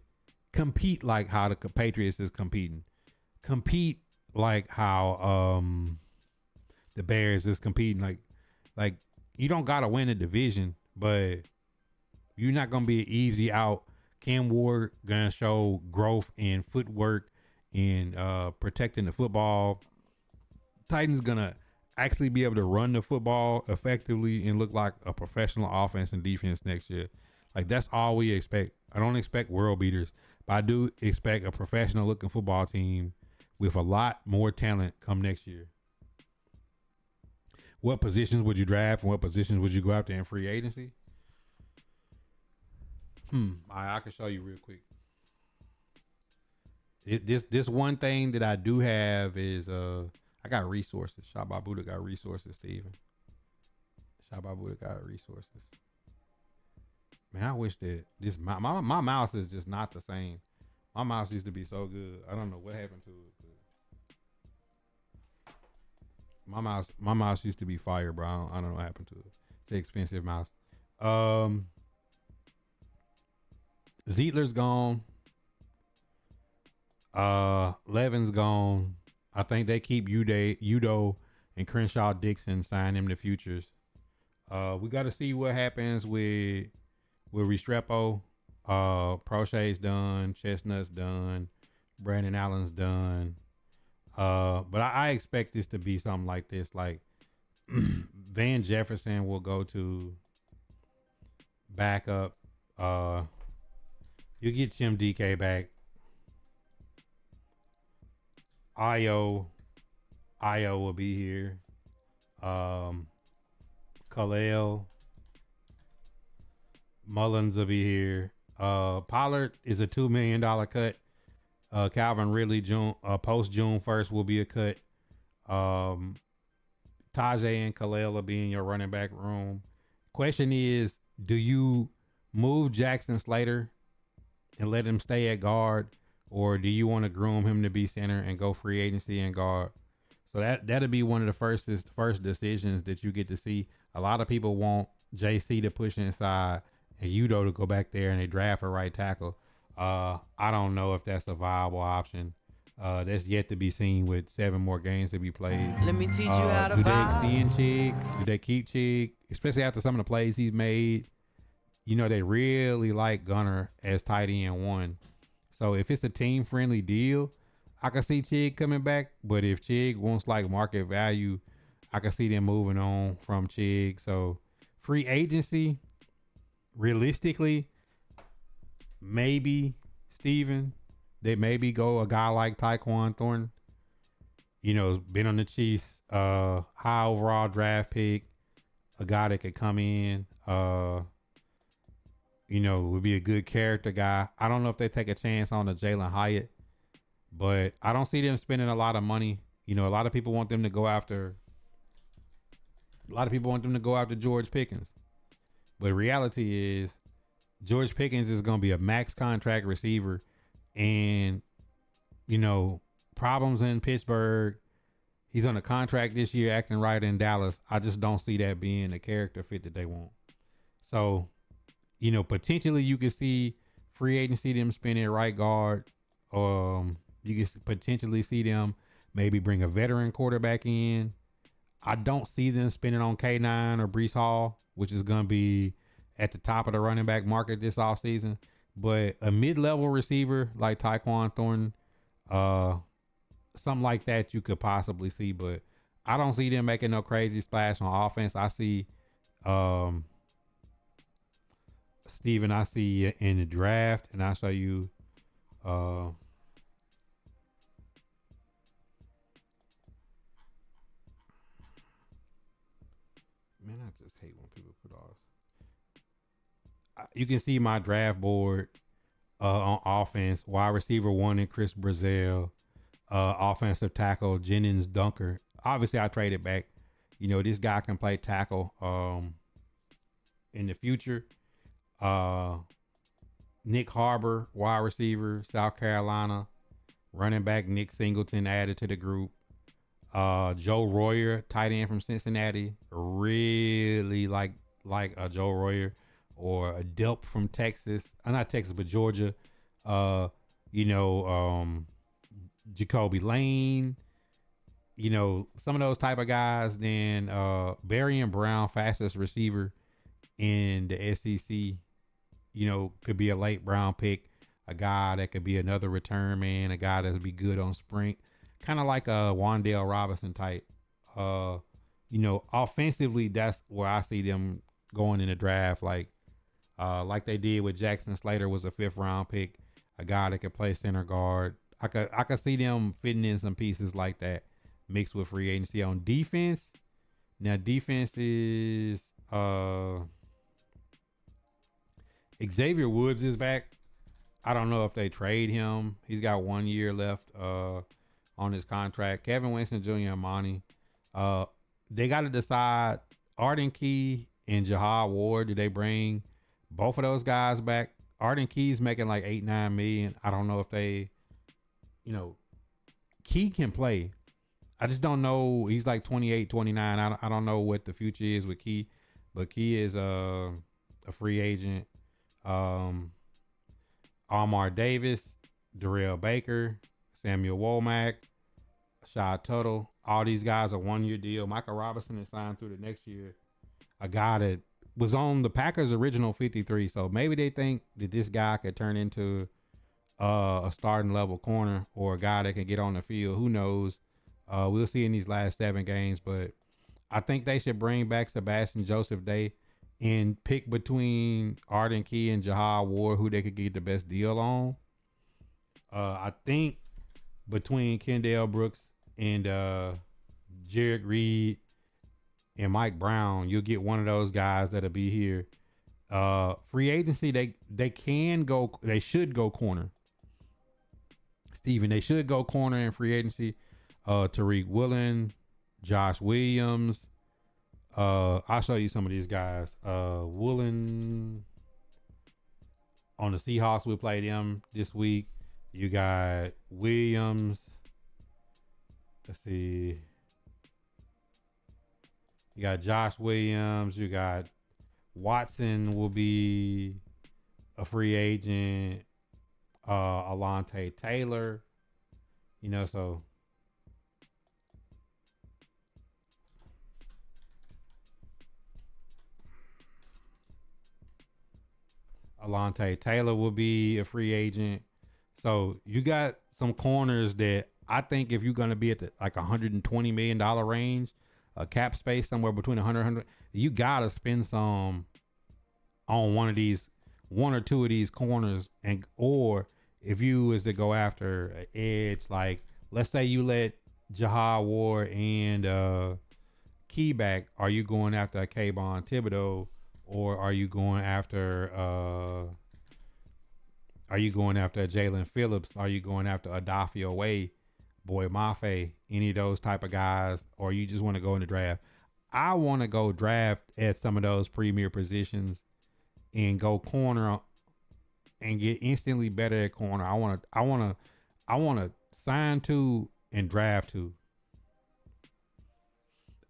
compete like how the Patriots is competing. Compete like how the Bears is competing. Like you don't gotta win a division, but you're not gonna be an easy out. Cam Ward gonna show growth in footwork and protecting the football. Titans gonna actually be able to run the football effectively and look like a professional offense and defense next year. Like that's all we expect. I don't expect world beaters, but I do expect a professional looking football team with a lot more talent come next year. What positions would you draft and what positions would you go after in free agency? I can show you real quick. This one thing that I do have is I got resources. Shotbybuddha got resources, Steven. Shotbybuddha got resources. Man, I wish that my mouse is just not the same. My mouse used to be so good. I don't know what happened to it. My mouse used to be fire, bro. I don't know what happened to it. It's an expensive mouse. Zeitler's gone. Levin's gone. I think they keep Udo and Crenshaw Dixon, sign them to futures. We got to see what happens with Restrepo. Prochet's done. Chestnut's done. Brandon Allen's done. But I expect this to be something like this. Like Van Jefferson will go to backup. You get Jim DK back. Io will be here. Khalil Mullins will be here. Pollard is a $2 million cut. Calvin Ridley post June 1st will be a cut. Tajay and Khalil will be in your running back room. Question is, do you move Jackson Slater and let him stay at guard, or do you want to groom him to be center and go free agency and guard? So that'll be one of the first decisions that you get to see. A lot of people want JC to push inside and Udo to go back there and they draft a right tackle. I don't know if that's a viable option. That's yet to be seen with 7 more games to be played. Let me teach you how to do they vibe. extend Chig? Do they keep Chig? Especially after some of the plays he's made. You know, they really like Gunner as tight end 1. So if it's a team-friendly deal, I can see Chig coming back. But if Chig wants like market value, I can see them moving on from Chig. So free agency, realistically, maybe Steven, they maybe go a guy like Tyquan Thornton. You know, been on the Chiefs, high overall draft pick, a guy that could come in, you know, would be a good character guy. I don't know if they take a chance on the Jalen Hyatt, but I don't see them spending a lot of money. You know, a lot of people want them to go after George Pickens. But reality is George Pickens is going to be a max contract receiver, and, you know, problems in Pittsburgh. He's on a contract this year, acting right in Dallas. I just don't see that being the character fit that they want. So, you know, potentially you could see free agency them spending right guard. You could potentially see them maybe bring a veteran quarterback in. I don't see them spending on K9 or Brees Hall, which is going to be at the top of the running back market this offseason. But a mid-level receiver like Tyquan Thornton, something like that you could possibly see. But I don't see them making no crazy splash on offense. I see, Steven, I see in the draft, and I'll show you, man, I just hate when people put off. You can see my draft board on offense. Wide receiver 1 in Chris Brazil. Offensive tackle Jennings Dunker. Obviously, I traded back. You know, this guy can play tackle in the future. Nick Harbor, wide receiver, South Carolina. Running back Nick Singleton added to the group. Joe Royer, tight end from Cincinnati. Really like Joe Royer. Or a Delp from Texas. Not Texas, but Georgia. Jacoby Lane. You know, some of those type of guys. Then Barry Brown, fastest receiver in the SEC. You know, could be a late round pick. A guy that could be another return man. A guy that would be good on sprint. Kind of like a Wandale Robinson type. You know, offensively, that's where I see them going in the draft. Like they did with Jackson Slater, was a 5th round pick. A guy that could play center guard. I could see them fitting in some pieces like that mixed with free agency. On defense, now defense is Xavier Woods is back. I don't know if they trade him. He's got 1 year left on his contract. Kevin Winston Jr. and Monty. They got to decide Arden Key and Jahad Ward. Do they bring both of those guys back? Arden Key's making like 8-9 million. I don't know if they, you know, Key can play. I just don't know. He's like 28, 29. I don't know what the future is with Key, but Key is a free agent. Amar Davis, Darrell Baker, Samuel Womack, Shad Tuttle. All these guys are 1 year deal. Michael Robinson is signed through the next year. A guy that was on the Packers' original 53. So maybe they think that this guy could turn into a starting level corner or a guy that can get on the field. Who knows? We'll see in these last 7 games, but I think they should bring back Sebastian Joseph Day and pick between Arden Key and Jahad Ward who they could get the best deal on. I think between Kendall Brooks and Jared Reed and Mike Brown, you'll get one of those guys that'll be here. Free agency, they should go corner. Steven, they should go corner in free agency. Tariq Woolen, Josh Williams. I'll show you some of these guys. Woolen on the Seahawks, we played them this week. You got Williams. Let's see. You got Josh Williams. You got Watson will be a free agent. Alontae Taylor. You know, so Alontae Taylor will be a free agent. So you got some corners that I think if you're going to be at the like $120 million range, a cap space somewhere between 100, you got to spend some on one or two of these corners. Or if you was to go after an edge, like let's say you let Jahad Ward and Key back, are you going after a Kayvon Thibodeau? Or are you going after Jalen Phillips? Are you going after Adafio Way, Boy Mafe, any of those type of guys? Or you just want to go in the draft? I want to go draft at some of those premier positions and go corner and get instantly better at corner. I want to sign to and draft to.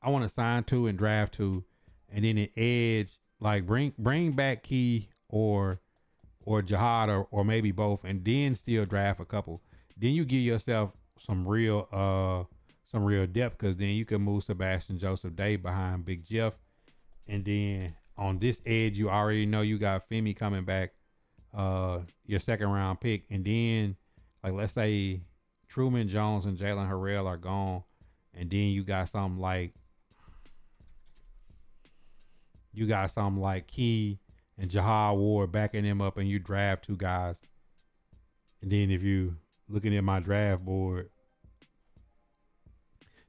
I want to sign two and draft two, and then an edge, like bring back Key or Jihad or maybe both, and then still draft a couple. Then you give yourself some real depth, because then you can move Sebastian Joseph Day behind Big Jeff, and then on this edge you already know you got Femi coming back, your second round pick, and then like let's say Truman Jones and Jalen Harrell are gone, and then you got something like Key and Jahad Ward backing them up, and you draft two guys. And then if you looking at my draft board,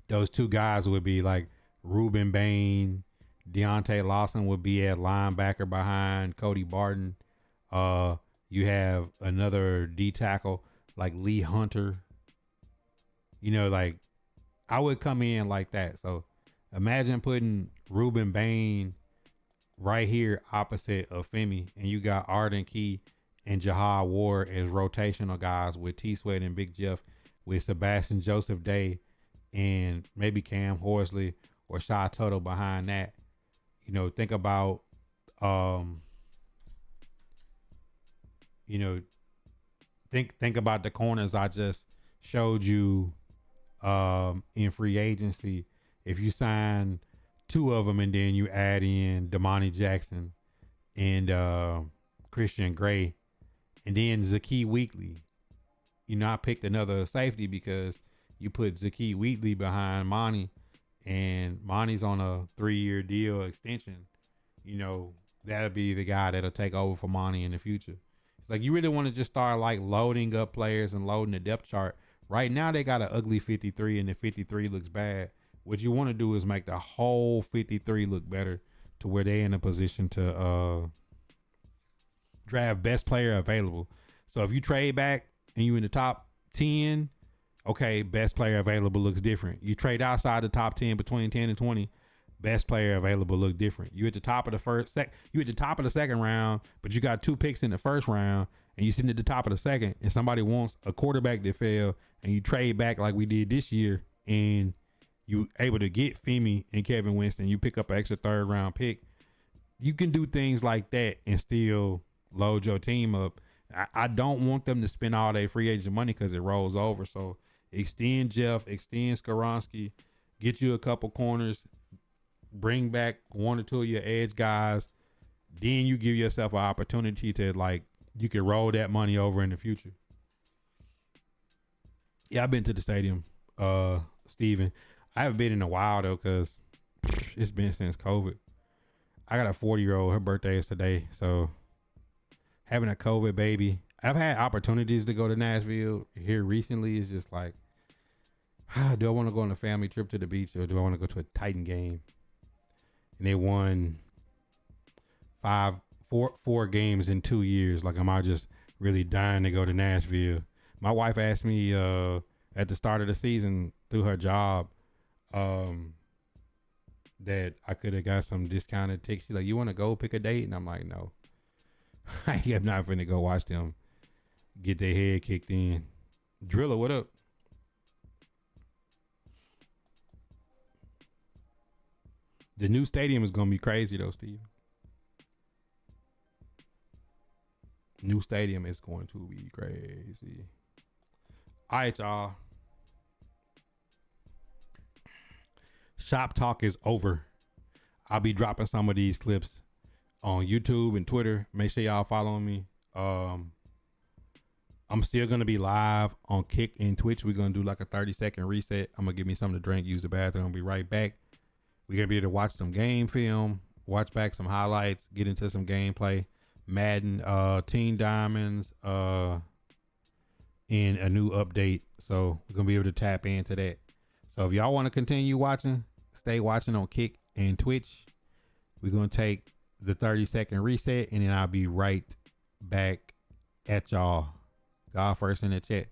those two guys would be like Ruben Bain, Deontay Lawson would be at linebacker behind Cody Barton. You have another D tackle like Lee Hunter. You know, like I would come in like that. So imagine putting Ruben Bain right here opposite of Femi, and you got Arden Key and Jahad Ward as rotational guys with T Sweat and Big Jeff, with Sebastian Joseph Day and maybe Cam Horsley or Shy Tuttle behind that. You know, think about think about the corners I just showed you in free agency. If you sign two of them and then you add in Damani Jackson and Christian Gray and then Zakie Wheatley, you know, I picked another safety because you put Zakie Wheatley behind Monty, and Monty's on a 3-year deal extension. You know, that'll be the guy that'll take over for Monty in the future. It's like you really want to just start like loading up players and loading the depth chart. Right now they got an ugly 53, and the 53 looks bad. What you want to do is make the whole 53 look better to where they're in a position to draft best player available. So if you trade back and you in the top 10, okay, best player available looks different. You trade outside the top 10 between 10 and 20, best player available look different. You at the top of the second round, but you got 2 picks in the first round, and you sitting at the top of the second, and somebody wants a quarterback that fell, and you trade back like we did this year, and you able to get Femi and Kevin Winston, you pick up an extra 3rd round pick. You can do things like that and still load your team up. I don't want them to spend all their free agent money because it rolls over. So extend Jeff, extend Skoronski, get you a couple corners, bring back 1 or 2 of your edge guys. Then you give yourself an opportunity to, like, you can roll that money over in the future. Yeah, I've been to the stadium, Steven. I haven't been in a while though, because it's been since COVID. I got a 40-year-old. Her birthday is today. So having a COVID baby, I've had opportunities to go to Nashville here recently. It's just like, do I want to go on a family trip to the beach, or do I want to go to a Titan game? And they won 4 games in 2 years. Like, am I just really dying to go to Nashville? My wife asked me at the start of the season through her job that I could have got some discounted tickets. She's like, you want to go pick a date? And I'm like, no. I am not finna go watch them get their head kicked in. Driller, what up? The new stadium is gonna be crazy though, Steve. New stadium is going to be crazy. All right, y'all. Shop talk is over. I'll be dropping some of these clips on YouTube and Twitter. Make sure y'all follow me. I'm still gonna be live on Kick and Twitch. We're gonna do like a 30-second reset. I'm gonna give me something to drink, use the bathroom, I'll be right back. We're gonna be able to watch some game film, watch back some highlights, get into some gameplay, Madden, Team Diamonds, and a new update. So we're gonna be able to tap into that. So if y'all want to continue watching, stay watching on Kick and Twitch. We're gonna take the 30-second reset, and then I'll be right back at y'all. God first in the chat.